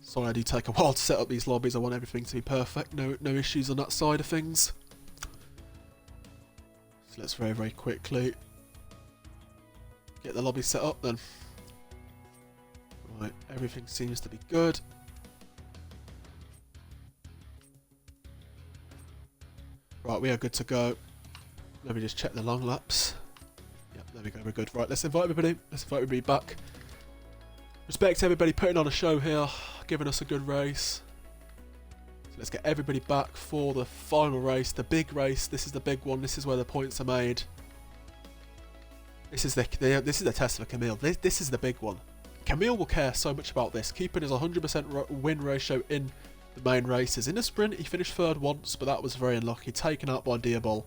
Sorry, I do take a while to set up these lobbies. I want everything to be perfect. No issues on that side of things. So let's very, very quickly get the lobby set up then. Right, everything seems to be good. Right, we are good to go. Let me just check the long laps. Yep, there we go, we're good. Right, let's invite everybody. Let's invite everybody back. Respect to everybody putting on a show here, giving us a good race. So let's get everybody back for the final race, the big race. This is the big one. This is where the points are made. This is the test for Camille. This is the big one. Camille will care so much about this, keeping his 100% win ratio in the main races. In the sprint, he finished third once, but that was very unlucky. Taken out by Diabol.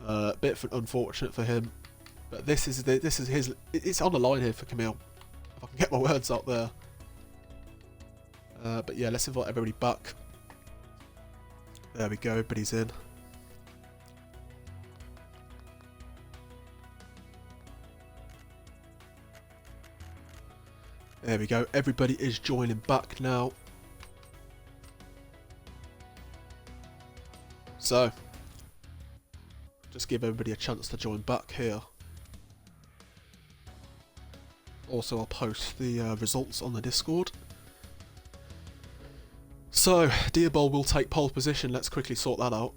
A bit unfortunate for him. But this is his. It's on the line here for Camille. If I can get my words out there. But yeah, let's invite everybody back. There we go. Everybody's in. There we go. Everybody is joining back now. So, just give everybody a chance to join back here. Also, I'll post the results on the Discord. So, Diabol will take pole position. Let's quickly sort that out.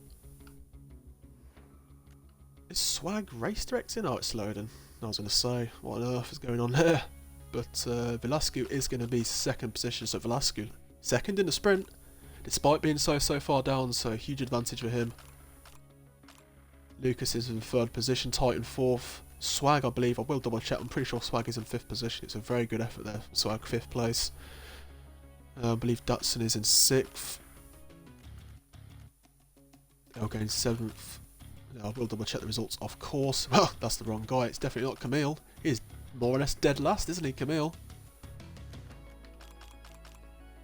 Is Swag race directing? Oh, it's loading. I was going to say, what on earth is going on there? But Velasquez is going to be second position, so Velasquez second in the sprint, despite being so far down, so a huge advantage for him. Lucas is in third position, Titan fourth. Swag, I believe, I will double check, I'm pretty sure Swag is in fifth position. It's a very good effort there, Swag fifth place. I believe Datsun is in sixth. Elgain seventh. I will double check the results, of course. Well, that's the wrong guy, it's definitely not Camille. He's more or less dead last, isn't he, Camille?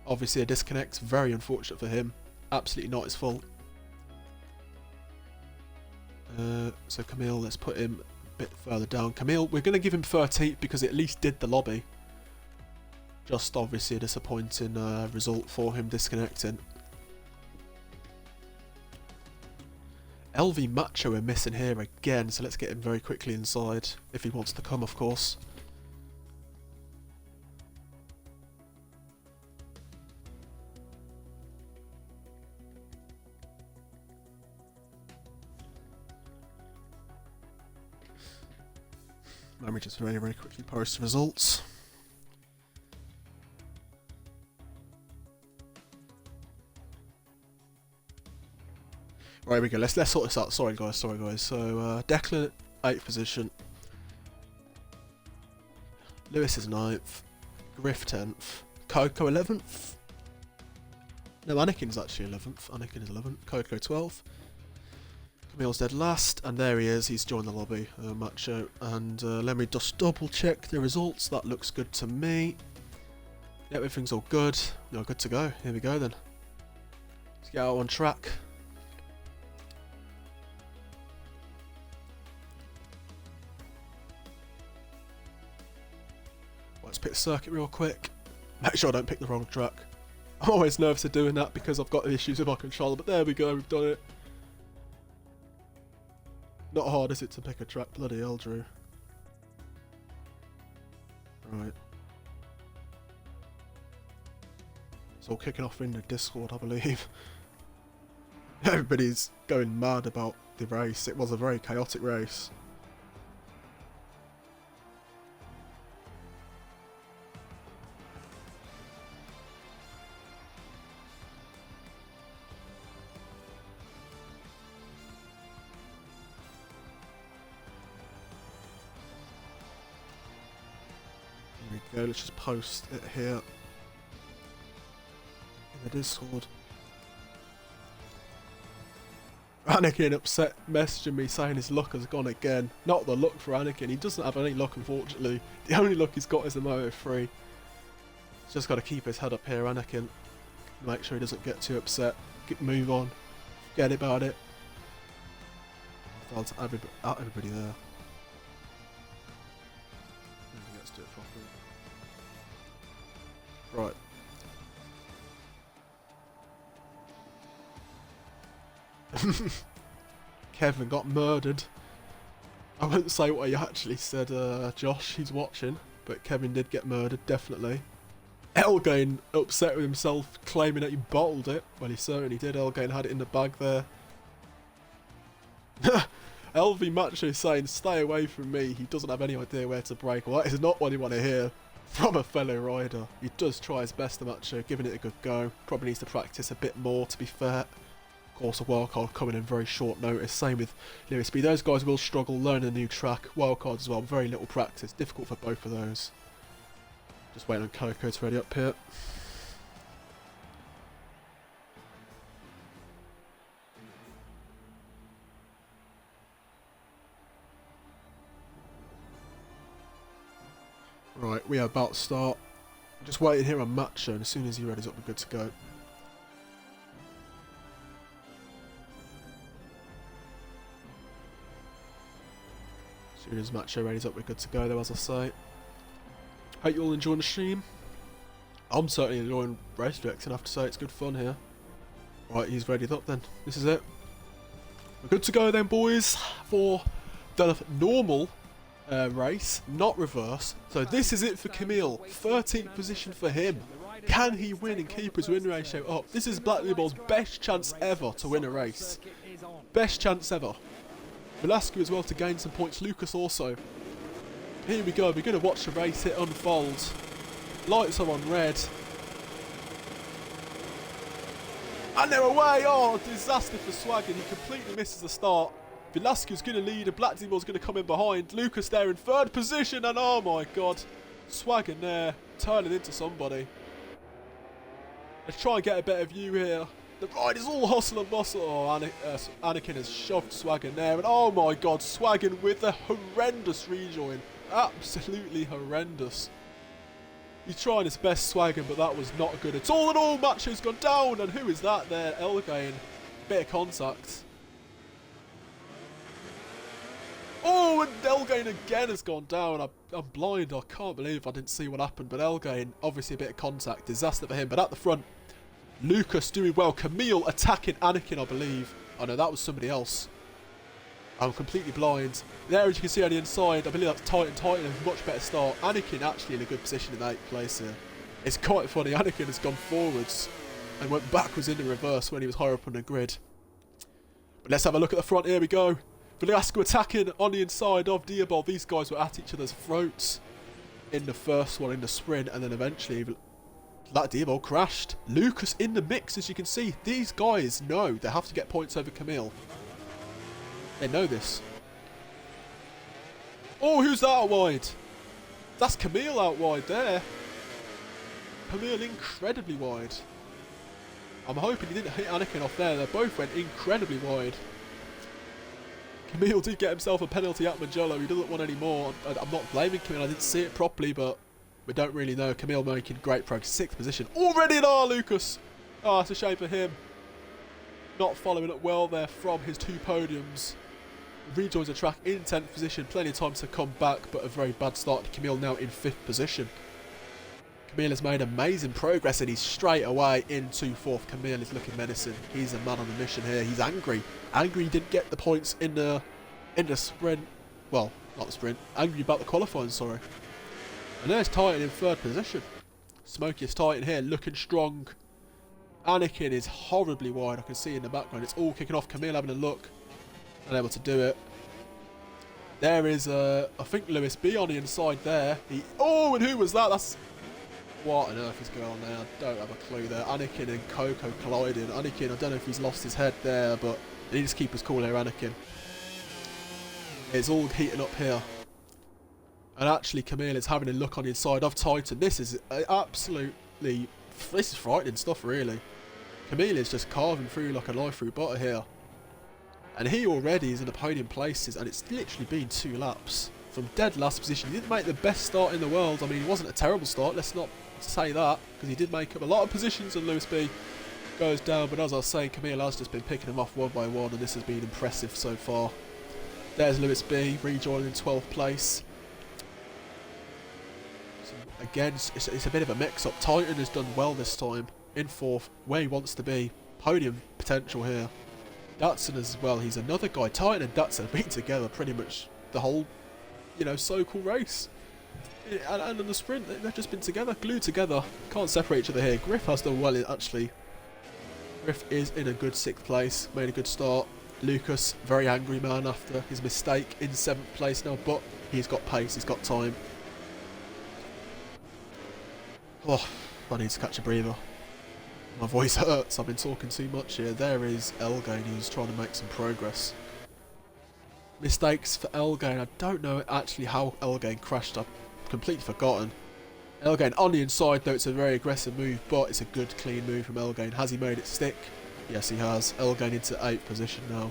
Obviously a disconnect, very unfortunate for him. Absolutely not his fault. So Camille, let's put him a bit further down. Camille, we're going to give him 13th because he at least did the lobby. Just obviously a disappointing result for him disconnecting. LV Macho we're missing here again, so let's get him very quickly inside, if he wants to come, of course. Let me just very quickly post the results. Right, here we go. Let's sort this out. Sorry guys. So Declan 8th position. Lewis is 9th. Griff 10th. Coco 11th. No, Anakin's actually 11th. Anakin is 11th. Coco 12th. Camille's dead last, and there he is. He's joined the lobby, Macho. And let me just double check the results. That looks good to me. Yeah, everything's all good. No, good to go. Here we go then. Let's get out on track. Let's pick the circuit real quick. Make sure I don't pick the wrong track. I'm always nervous of doing that because I've got issues with my controller, but there we go, we've done it. Not hard, is it, to pick a track? Bloody hell, Drew. Right. It's all kicking off in the Discord, I believe. Everybody's going mad about the race. It was a very chaotic race. Go, let's just post it here in the Discord. Anakin upset messaging me saying his luck has gone again. Not the luck for Anakin, he doesn't have any luck unfortunately. The only luck he's got is the Moto 3. He's just got to keep his head up here, Anakin. Make sure he doesn't get too upset. Move on. Forget about it. Out everybody there. Let's do it properly. Right. Kevin got murdered. I won't say what he actually said, Josh, he's watching, but Kevin did get murdered, definitely. Elgain upset with himself, claiming that he bottled it. Well, he certainly did. Elgain had it in the bag there. LV Macho is saying, stay away from me. He doesn't have any idea where to brake. Well, that is not what you want to hear from a fellow rider. He does try his best, the Macho, giving it a good go. Probably needs to practice a bit more, to be fair. Of course, a wildcard coming in very short notice. Same with Lewis B. Those guys will struggle learning a new track. Wildcards as well, very little practice. Difficult for both of those. Just waiting on Coco to ready up here. Right, we are about to start. Just waiting here on Macho, and as soon as he readies up, we're good to go. As soon as Macho readies up, we're good to go, though, as I say. Hope you all enjoying the stream. I'm certainly enjoying race directing, I have to say, it's good fun here. Right, he's readied up then. This is it. We're good to go then, boys, for the normal race, not reverse. So this is it for Camille. 13th position for him. Can he win and keep his win ratio up? This is Black Label's best chance ever to win a race. Best chance ever. Velasco as well to gain some points. Lucas also. Here we go. We're going to watch the race hit unfold. Lights are on red. And they're away. Oh, disaster for Swaggin. He completely misses the start. Velasquez's going to lead and Black Demon's going to come in behind. Lucas there in 3rd position and oh my god. Swaggin there, turning into somebody. Let's try and get a better view here. The ride is all hustle and bustle. Oh, Anakin has shoved Swaggin there and oh my god, Swaggin with a horrendous rejoin. Absolutely horrendous. He's trying his best, Swaggin, but that was not good at all. And all Macho's gone down and who is that there? Elgain. Bit of contact. Oh, and Elgain again has gone down. I'm blind. I can't believe I didn't see what happened. But Elgain, obviously a bit of contact. Disaster for him. But at the front, Lucas doing well. Camille attacking Anakin, I believe. Oh, no, that was somebody else. I'm completely blind. There, as you can see on the inside, I believe that's Titan. Titan has a much better start. Anakin actually in a good position in 8th place here. It's quite funny. Anakin has gone forwards and went backwards in the reverse when he was higher up on the grid. But let's have a look at the front. Here we go. Velasco attacking on the inside of Diabol. These guys were at each other's throats in the first one, in the sprint, and then eventually that Diabol crashed. Lucas in the mix, as you can see. These guys know they have to get points over Camille. They know this. Oh, who's that out wide? That's Camille out wide there. Camille incredibly wide. I'm hoping he didn't hit Anakin off there. They both went incredibly wide. Camille did get himself a penalty at Mangello. He doesn't want any more. I'm not blaming Camille. I didn't see it properly, but we don't really know. Camille making great progress. 6th position. Already in Lucas. Oh, it's a shame for him. Not following up well there from his 2 podiums. Rejoins the track in 10th position. Plenty of time to come back, but a very bad start. Camille now in 5th position. Camille has made amazing progress and he's straight away into 4th. Camille is looking menacing. He's a man on a mission here. He's angry. Angry he didn't get the points in the sprint. Well, not the sprint. Angry about the qualifying, sorry. And there's Titan in 3rd position. Smokiest Titan here, looking strong. Anakin is horribly wide. I can see in the background. It's all kicking off. Camille having a look. Unable to do it. There is, I think, Lewis B on the inside there. Oh, and who was that? That's... What on earth is going on there? I don't have a clue there. Anakin and Coco colliding. Anakin, I don't know if he's lost his head there, but he needs to keep his cool here, Anakin. It's all heating up here. And actually, Camille is having a look on the inside of Titan. This is absolutely... This is frightening stuff, really. Camille is just carving through like a knife through butter here. And he already is in the podium places, and it's literally been 2 laps. From dead last position. He didn't make the best start in the world. I mean, it wasn't a terrible start, let's not say that, because he did make up a lot of positions and Lewis B goes down. But as I was saying, Camille has just been picking him off one by one, and this has been impressive so far. There's Lewis B rejoining in 12th place. So again, it's a bit of a mix-up. Titan has done well this time, in 4th, where he wants to be. Podium potential here. Datsun as well, he's another guy. Titan and Datsun have been together pretty much the whole, you know, Sokol race. And on the sprint, they've just been together, glued together. Can't separate each other here. Griff has done well, actually. Griff is in a good 6th place, made a good start. Lucas, very angry man after his mistake in 7th place now, but he's got pace, he's got time. Oh, I need to catch a breather. My voice hurts, I've been talking too much here. There is Elgain, who's trying to make some progress. Mistakes for Elgain. I don't know actually how Elgain crashed. I've completely forgotten. Elgain on the inside though, it's a very aggressive move, but it's a good clean move from Elgain. Has he made it stick? Yes he has. Elgain into 8th position now.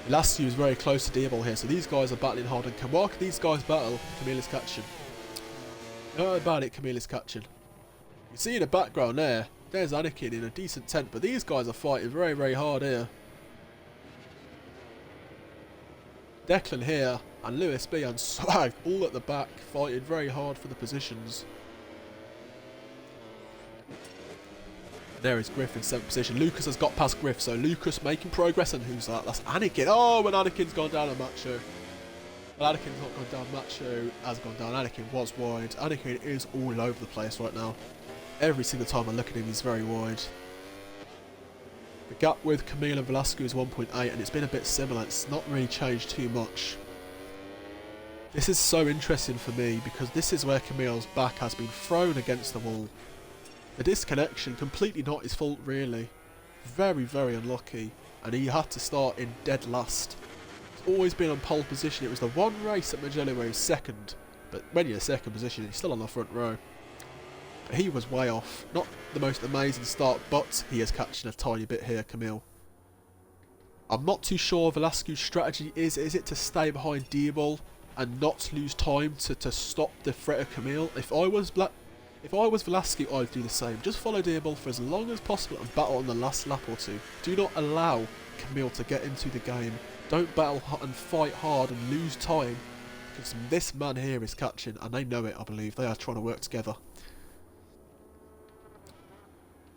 Velasquez is very close to Diabol here, so these guys are battling hard, and can these guys battle? Camille is catching. Not about it, Camille is catching. You see in the background there's Anakin in a decent tent, but these guys are fighting very, very hard here. Declan here, and Lewis B and Swag all at the back, fighting very hard for the positions. There is Griff in 7th position. Lucas has got past Griff, so Lucas making progress, and who's that? That's Anakin. Oh, and Anakin's gone down a Macho. Well, Anakin's not gone down, Macho has gone down. Anakin was wide. Anakin is all over the place right now. Every single time I look at him, he's very wide. The gap with Camille and Velasquez is 1.8, and it's been a bit similar. It's not really changed too much. This is so interesting for me because this is where Camille's back has been thrown against the wall. The disconnection, completely not his fault really. Very, very unlucky, and he had to start in dead last. He's always been on pole position. It was the one race at Mugello where he was second, but when you're second position, he's still on the front row. But he was way off. Not the most amazing start, but he is catching a tiny bit here, Camille. I'm not too sure Velasquez's strategy is it to stay behind Diabol and not lose time to stop the threat of Camille? If I was Velasquez, I'd do the same. Just follow Diabol for as long as possible and battle on the last lap or two. Do not allow Camille to get into the game. Don't battle and fight hard and lose time, because this man here is catching, and they know it, I believe. They are trying to work together.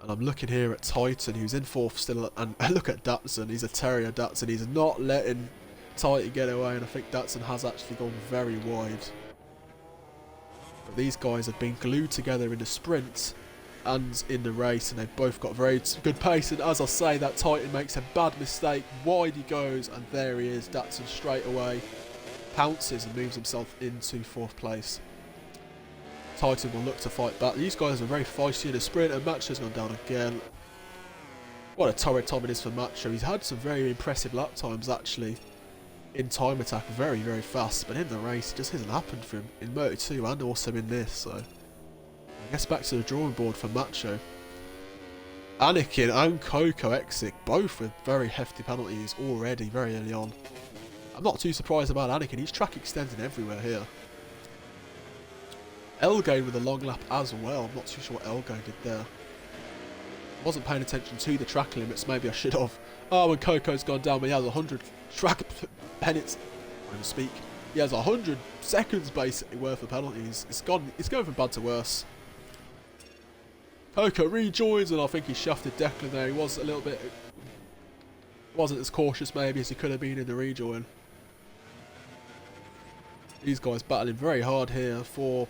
And I'm looking here at Titan, who's in 4th still, and look at Datsun. He's a terrier, Datsun. He's not letting Titan get away, and I think Datsun has actually gone very wide. But these guys have been glued together in the sprint and in the race, and they've both got very good pace. And as I say, that Titan makes a bad mistake. Wide he goes, and there he is. Datsun straight away pounces and moves himself into 4th place. Titan will look to fight back. These guys are very feisty in the sprint, and Macho's gone down again. What a torrid time it is for Macho. He's had some very impressive lap times actually. In time attack, very, very fast, but in the race it just hasn't happened for him in Moto 2 and also in this, so I guess back to the drawing board for Macho. Anakin and Coco exit, both with very hefty penalties already very early on. I'm not too surprised about Anakin, he's track extending everywhere here. Elgain with a long lap as well. I'm not too sure what Elgain did there. Wasn't paying attention to the track limits, maybe I should have. Oh, and Coco's gone down, but he has 100 track penalties. I don't speak. He has 100 seconds basically worth of penalties. It's going from bad to worse. Coco rejoins, and I think he shafted Declan there. He was a little bit, wasn't as cautious maybe as he could have been in the rejoin. These guys battling very hard here for,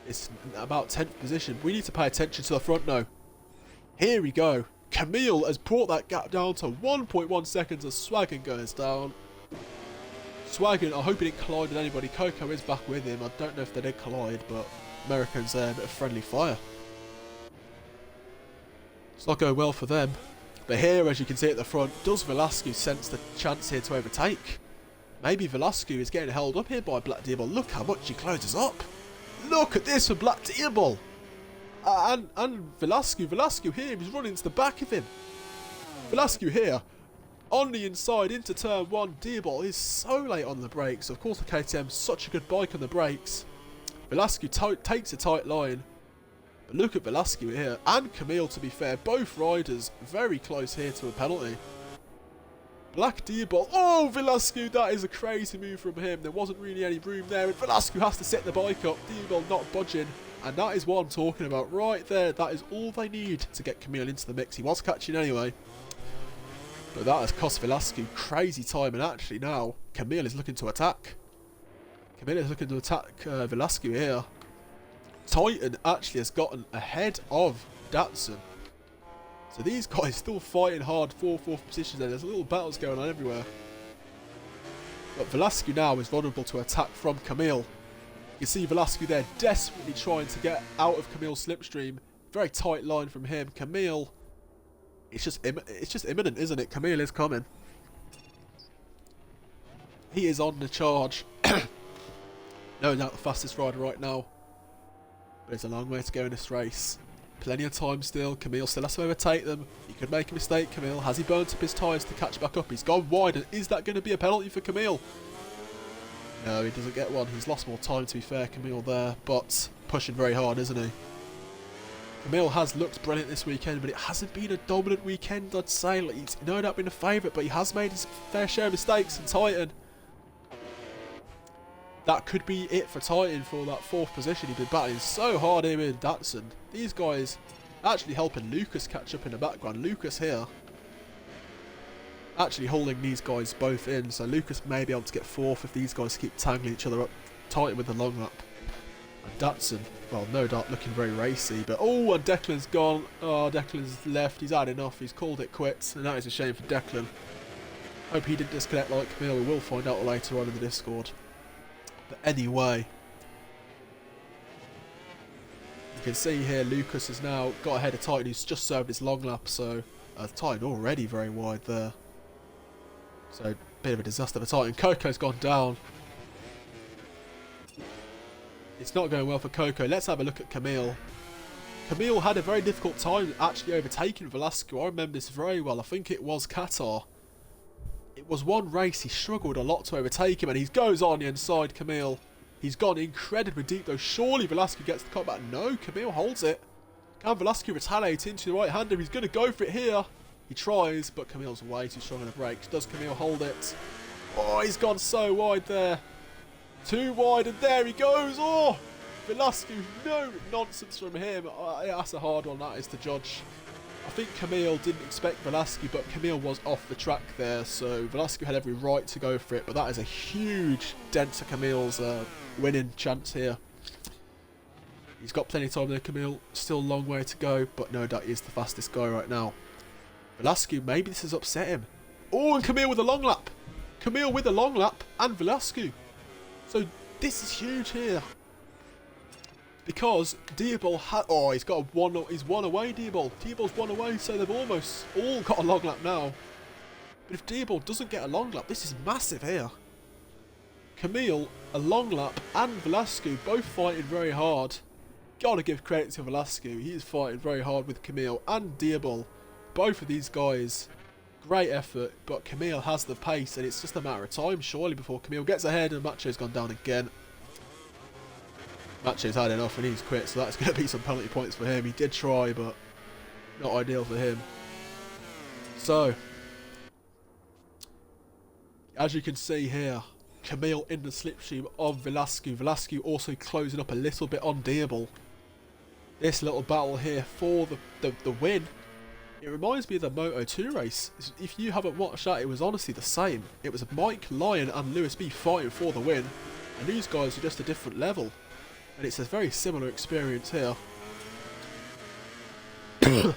it's about 10th position. We need to pay attention to the front now. Here we go. Camille has brought that gap down to 1.1 seconds as Swaggin goes down. Swaggin, I hope he didn't collide with anybody. Coco is back with him. I don't know if they did collide, but Americans there, a bit of friendly fire. It's not going well for them. But here, as you can see at the front, does Velasquez sense the chance here to overtake? Maybe Velasquez is getting held up here by Black Diabol. Look how much he closes up. Look at this for Black Diabol. And Velasquez here, he's running to the back of him. Velasquez here, on the inside into turn 1. Diabol is so late on the brakes. Of course the KTM's such a good bike on the brakes. Velasquez takes a tight line. But look at Velasquez here, and Camille to be fair. Both riders very close here to a penalty. Black Diabol, oh Velasquez, that is a crazy move from him. There wasn't really any room there, and Velasquez has to set the bike up. Diabol not budging. And that is what I'm talking about right there. That is all they need to get Camille into the mix. He was catching anyway. But that has cost Velasquez crazy time. And actually now, Camille is looking to attack. Camille is looking to attack Velasquez here. Titan actually has gotten ahead of Datsun. So these guys still fighting hard for fourth positions, and there's little battles going on everywhere. But Velasquez now is vulnerable to attack from Camille. You see Velasquez there desperately trying to get out of Camille's slipstream. Very tight line from him. Camille, it's just imminent, isn't it? Camille is coming. He is on the charge. No doubt the fastest rider right now. But it's a long way to go in this race. Plenty of time still. Camille still has to overtake them. He could make a mistake, Camille. Has he burnt up his tyres to catch back up? He's gone wide, and is that going to be a penalty for Camille? No, he doesn't get one. He's lost more time, to be fair, Camille there. But pushing very hard, isn't he? Camille has looked brilliant this weekend, but it hasn't been a dominant weekend, I'd say. Like, he's no doubt been a favourite, but he has made his fair share of mistakes. And Titan, that could be it for Titan for that fourth position. He's been battling so hard here with Datsun. These guys actually helping Lucas catch up in the background. Lucas here actually holding these guys both in. So Lucas may be able to get fourth if these guys keep tangling each other up. Titan with the long lap. And Datsun, well, no doubt looking very racy. But oh, and Declan's gone. Oh, Declan's left. He's had enough. He's called it quits. And that is a shame for Declan. Hope he didn't disconnect like Camille. We will find out later on in the Discord. But anyway, you can see here Lucas has now got ahead of Titan, who's just served his long lap. So Titan already very wide there. So bit of a disaster for Titan. Coco's gone down. It's not going well for Coco. Let's have a look at Camille. Camille had a very difficult time actually overtaking Velasquez. I remember this very well. I think it was Qatar. It was one race he struggled a lot to overtake him, and he goes on the inside, Camille. He's gone incredibly deep though. Surely Velasquez gets the cut back. No, Camille holds it. Can Velasquez retaliate into the right-hander? He's going to go for it here. He tries, but Camille's way too strong on the brakes. Does Camille hold it? Oh, he's gone so wide there. Too wide, and there he goes. Oh, Velasquez, no nonsense from him. That's a hard one, that is, to judge. I think Camille didn't expect Velasquez, but Camille was off the track there, so Velasquez had every right to go for it, but that is a huge dent to Camille's winning chance here. He's got plenty of time there, Camille. Still a long way to go, but no doubt he is the fastest guy right now. Velasquez, maybe this has upset him. Oh, and Camille with a long lap. Camille with a long lap, and Velasquez. So this is huge here. Because Diabol had... Oh, he's got he's one away, Diabol. Diabol's one away, so they've almost all got a long lap now. But if Diabol doesn't get a long lap, this is massive here. Camille, a long lap, and Velasquez both fighting very hard. Gotta give credit to Velasquez. He is fighting very hard with Camille and Diabol. Both of these guys, great effort, but Camille has the pace, and it's just a matter of time, surely, before Camille gets ahead, and Macho's gone down again. Macho's had enough and he's quit, so that's going to be some penalty points for him. He did try, but not ideal for him. So, as you can see here, Camille in the slipstream of Velasquez. Velasquez also closing up a little bit on Diabol. This little battle here for the win. It reminds me of the Moto2 race. If you haven't watched that, it was honestly the same. It was Mike Lyon and Lewis B fighting for the win, and these guys are just a different level. And it's a very similar experience here. But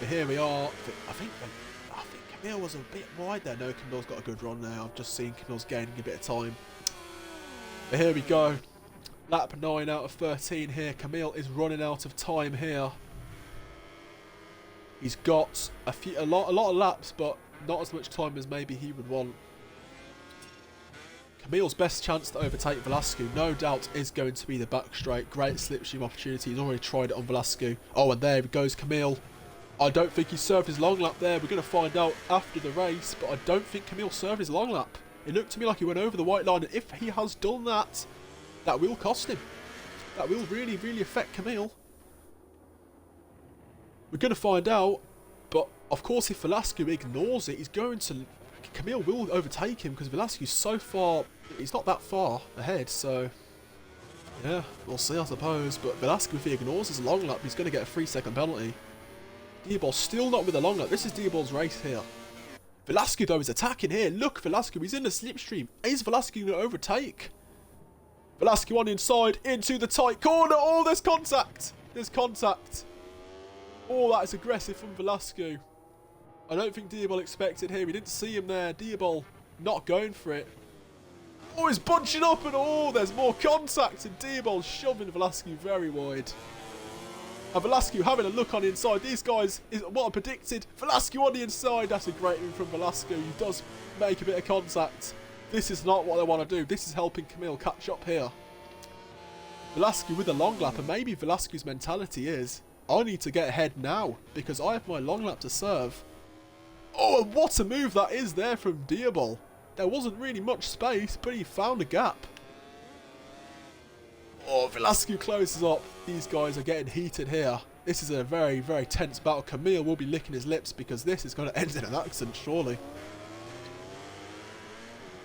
here we are. I think Camille was a bit wide there. No, Camille's got a good run now. I've just seen Camille's gaining a bit of time. But here we go. Lap 9 out of 13 here. Camille is running out of time here. He's got a lot of laps, but not as much time as maybe he would want. Camille's best chance to overtake Velasquez, no doubt, is going to be the back straight. Great slipstream opportunity. He's already tried it on Velasquez. Oh, and there goes Camille. I don't think he served his long lap there. We're going to find out after the race, but I don't think Camille served his long lap. It looked to me like he went over the white line, and if he has done that, that will cost him. That will really, really affect Camille. We're going to find out, but of course if Velasquez ignores it, he's going to... Camille will overtake him because Velasquez is so far... He's not that far ahead, so... Yeah, we'll see, I suppose. But Velasquez, if he ignores his long lap, he's going to get a 3-second penalty. Diabol still not with a long lap. This is Diabol's race here. Velasquez, though, is attacking here. Look, Velasquez, he's in the slipstream. Is Velasquez going to overtake? Velasquez on the inside, into the tight corner. Oh, there's contact. There's contact. Oh, that is aggressive from Velasco. I don't think Diabol expected him. He didn't see him there. Diabol not going for it. Oh, he's bunching up and oh, there's more contact and Diabol shoving Velasco very wide. And Velasco having a look on the inside. These guys, is what I predicted. Velasco on the inside. That's a great move from Velasco. He does make a bit of contact. This is not what I want to do. This is helping Camille catch up here. Velasco with a long lap, and maybe Velasco's mentality is, I need to get ahead now because I have my long lap to serve. Oh, and what a move that is there from Diabol. There wasn't really much space, but he found a gap. Oh, Velasco closes up. These guys are getting heated here. This is a very, very tense battle. Camille will be licking his lips because this is going to end in an accident, surely.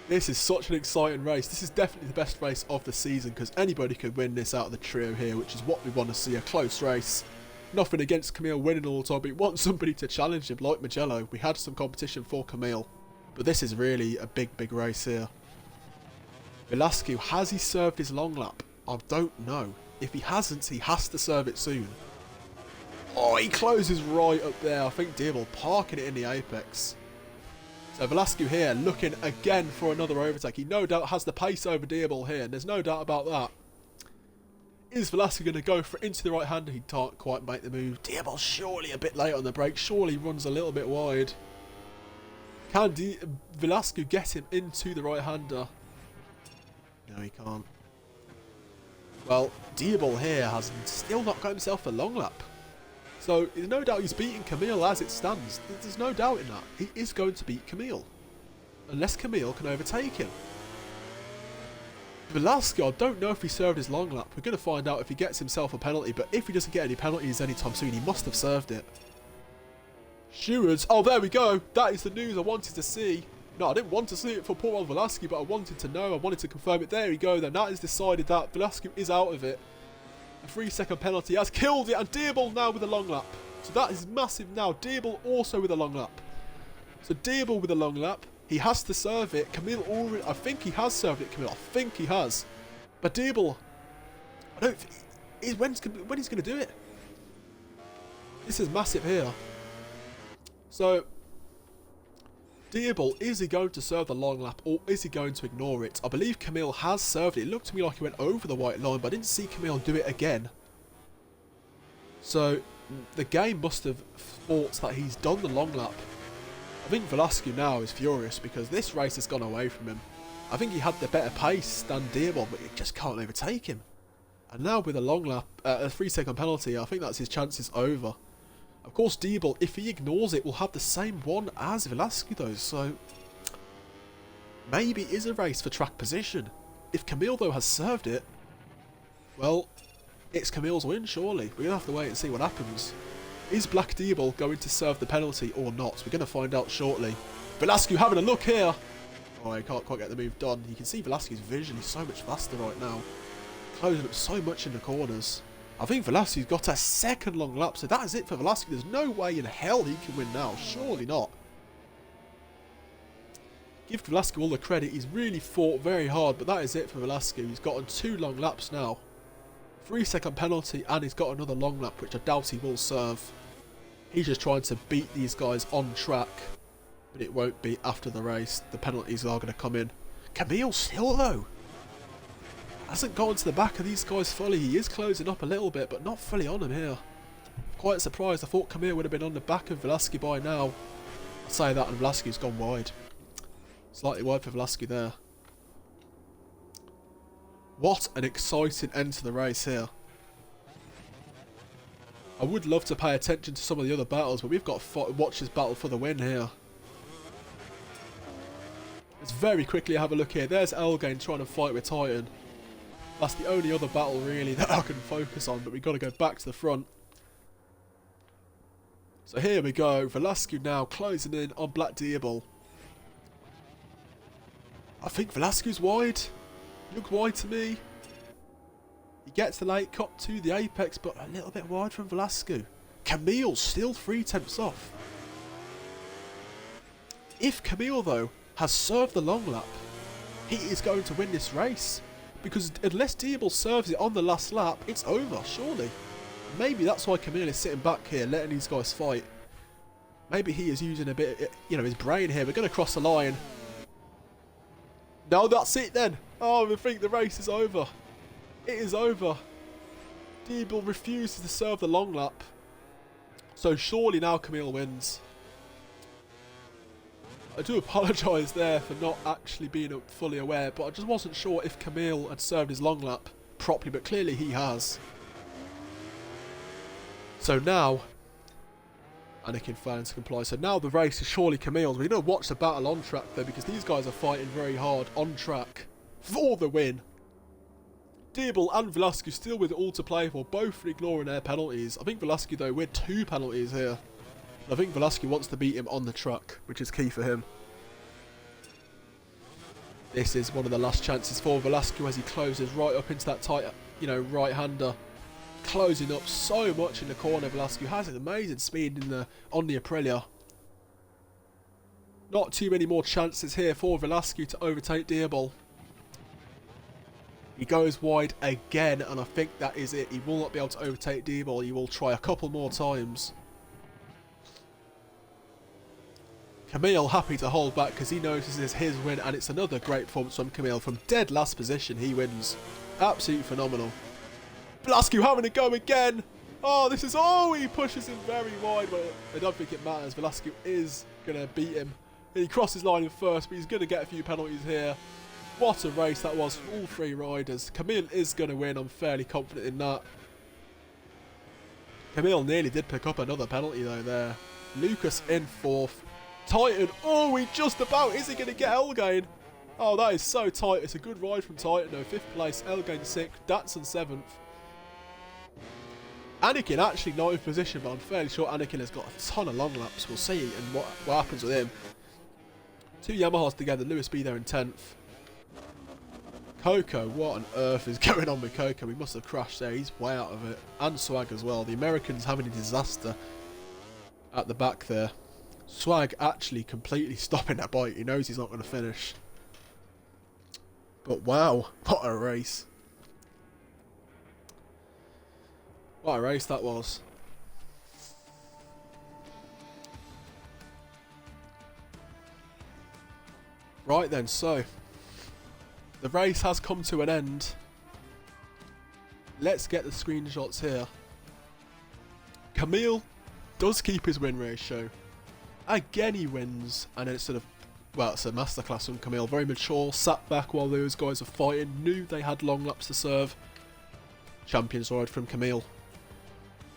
This is such an exciting race. This is definitely the best race of the season because anybody could win this out of the trio here, which is what we want to see, a close race. Nothing against Camille winning all the time, but we want somebody to challenge him like Mugello. We had some competition for Camille, but this is really a big, big race here. Velasco, has he served his long lap? I don't know. If he hasn't, he has to serve it soon. Oh, he closes right up there. I think Diabol parking it in the apex. So Velasco here looking again for another overtake. He no doubt has the pace over Diabol here, and there's no doubt about that. Is Velasco going to go for into the right hander? He can't quite make the move. Diabol surely a bit late on the brake. Surely runs a little bit wide. Can Velasco get him into the right hander? No, he can't. Well, Diabol here has still not got himself a long lap. So, there's no doubt he's beating Camille as it stands. There's no doubt in that. He is going to beat Camille. Unless Camille can overtake him. Velasco, I don't know if he served his long lap. We're going to find out if he gets himself a penalty. But if he doesn't get any penalties anytime soon, he must have served it. Stewards. Oh, there we go. That is the news I wanted to see. No, I didn't want to see it for poor old Velasco, but I wanted to know. I wanted to confirm it. There we go then. That is decided that Velasco is out of it. A 3-second penalty has killed it, and Diabol now with a long lap. So that is massive now. Diabol also with a long lap. So Diabol with a long lap. He has to serve it. Camille already... I think he has served it, Camille. I think he has. But Diabol... I don't think... When he's going to do it? This is massive here. So... Diabol, is he going to serve the long lap or is he going to ignore it? I believe Camille has served it. It looked to me like he went over the white line, but I didn't see Camille do it again. So, the game must have thought that he's done the long lap. I think Velasco now is furious because this race has gone away from him. I think he had the better pace than Diabol, but he just can't overtake him. And now with a long lap, a 3-second penalty, I think that's his chances over. Of course, Diabol, if he ignores it, will have the same one as Velasco though, so... Maybe it is a race for track position. If Camille, though, has served it, well, it's Camille's win, surely. We're going to have to wait and see what happens. Is Black Diabol going to serve the penalty or not? We're going to find out shortly. Velasco having a look here. Oh, he can't quite get the move done. You can see Velasco's vision is so much faster right now. Closing up so much in the corners. I think Velasco's got a second long lap, so that is it for Velasco. There's no way in hell he can win now. Surely not. Give Velasco all the credit. He's really fought very hard, but that is it for Velasco. He's gotten 2 long laps now. 3-second penalty, and he's got another long lap, which I doubt he will serve. He's just trying to beat these guys on track, but it won't be after the race. The penalties are going to come in. Camille still, though, hasn't gotten to the back of these guys fully. He is closing up a little bit, but not fully on him here. Quite surprised. I thought Camille would have been on the back of Velasco by now. I say that, and Velasco's gone wide. Slightly wide for Velasco there. What an exciting end to the race here. I would love to pay attention to some of the other battles, but we've got to watch this battle for the win here. Let's very quickly have a look here. There's Elgain trying to fight with Titan. That's the only other battle really that I can focus on, but we've got to go back to the front. So here we go. Velasco now closing in on Black Diabol. I think Velasco's wide. Look wide to me. He gets the late cut to the apex, but a little bit wide from Velasco. Camille still 3/10 off. If Camille, though, has served the long lap, he is going to win this race. Because unless Diabol serves it on the last lap, it's over, surely. Maybe that's why Camille is sitting back here, letting these guys fight. Maybe he is using a bit, you know, his brain here. We're going to cross the line. No, that's it then. Oh, I think the race is over. It is over. Diebel refuses to serve the long lap. So surely now Camille wins. I do apologise there for not actually being fully aware, but I just wasn't sure if Camille had served his long lap properly, but clearly he has. So now, Anakin fails to comply. So now the race is surely Camille's. We're going to watch the battle on track though, because these guys are fighting very hard on track for the win. Diebel and Velasquez still with it all to play for, both ignoring their penalties. I think Velasquez though with 2 penalties here. I think Velasquez wants to beat him on the track, which is key for him. This is one of the last chances for Velasquez as he closes right up into that tight, you know, right-hander. Closing up so much in the corner. Velasquez has an amazing speed on the Aprilia. Not too many more chances here for Velasquez to overtake Diebel. He goes wide again, and I think that is it. He will not be able to overtake Diebel. He will try a couple more times. Camille happy to hold back because he knows this is his win, and it's another great performance from Camille. From dead last position, he wins. Absolutely phenomenal. Velasquez having a go again. Oh, this is... Oh, he pushes him very wide, but I don't think it matters. Velasquez is going to beat him. He crosses line in first, but he's going to get a few penalties here. What a race that was for all 3 riders. Camille is going to win. I'm fairly confident in that. Camille nearly did pick up another penalty, though, there. Lucas in 4th. Titan, oh, he just about, is he going to get Elgain? Oh, that is so tight. It's a good ride from Titan, though. 5th place, Elgain 6th, Datsun 7th. Anakin actually 9th position, but I'm fairly sure Anakin has got a ton of long laps. We'll see and what happens with him. 2 Yamahas together, Lewis B there in 10th. Coco, what on earth is going on with Coco? He must have crashed there. He's way out of it. And Swag as well. The Americans having a disaster at the back there. Swag actually completely stopping that bike. He knows he's not going to finish. But wow, what a race. What a race that was. Right then, so the race has come to an end. Let's get the screenshots here. Camille does keep his win ratio. Again he wins, and then it's sort of, well, it's a masterclass from Camille. Very mature, sat back while those guys are fighting, knew they had long laps to serve. Champions ride from Camille.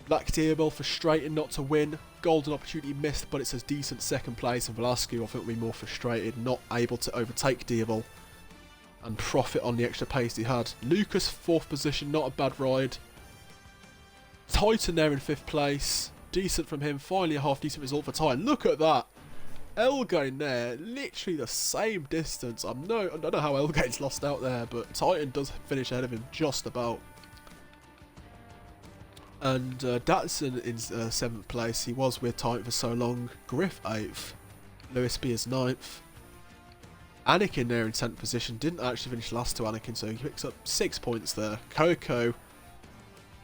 Black Diebel frustrated not to win. Golden opportunity missed, but it's a decent 2nd place, and Velasquez I think will be more frustrated, not able to overtake Diebel and profit on the extra pace he had. Lucas 4th position, not a bad ride. Titan there in 5th place. Decent from him. Finally a half decent result for Titan. Look at that. Elgain there. Literally the same distance. I don't know how Elgain's lost out there, but Titan does finish ahead of him just about. And Datsun in 7th place. He was with Titan for so long. Griff 8th. Lewis B is 9th. Anakin there in 10th position. Didn't actually finish last to Anakin, so he picks up 6 points there. Coco,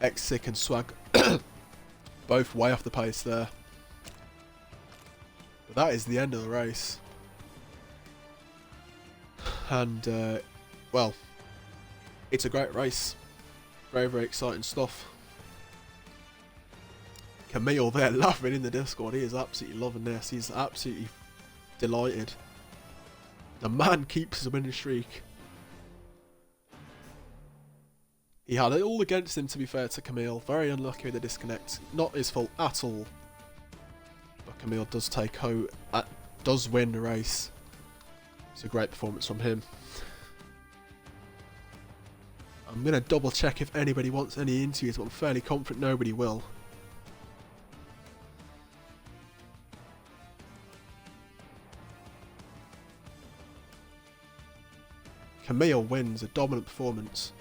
X-Sick and Swag both way off the pace there. But that is the end of the race. And, well, it's a great race. Very, very exciting stuff. Camille there laughing in the Discord. He is absolutely loving this. He's absolutely delighted. The man keeps his winning streak. He had it all against him, to be fair to Camille. Very unlucky with the disconnect. Not his fault at all. But Camille does does win the race. It's a great performance from him. I'm going to double check if anybody wants any interviews, but I'm fairly confident nobody will. Camille wins a dominant performance.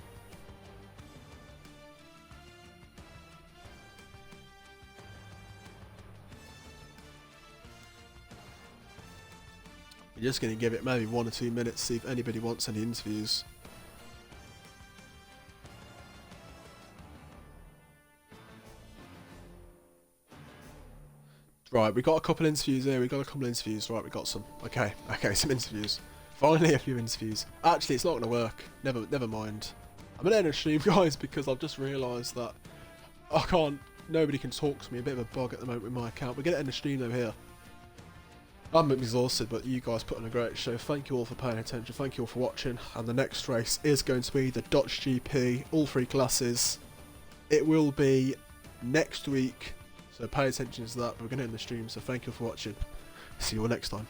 We're just going to give it maybe 1 or 2 minutes, see if anybody wants any interviews. Right, we got a couple interviews here. We got a couple interviews. Right, we got some. Okay, some interviews. Finally, a few interviews. Actually, it's not going to work. Never mind. I'm going to end the stream, guys, because I've just realised that I can't. Nobody can talk to me. A bit of a bug at the moment with my account. We're going to end the stream though here. I'm exhausted, but you guys put on a great show. Thank you all for paying attention. Thank you all for watching. And the next race is going to be the Dutch GP, all 3 classes. It will be next week. So pay attention to that. We're going to end the stream. So thank you for watching. See you all next time.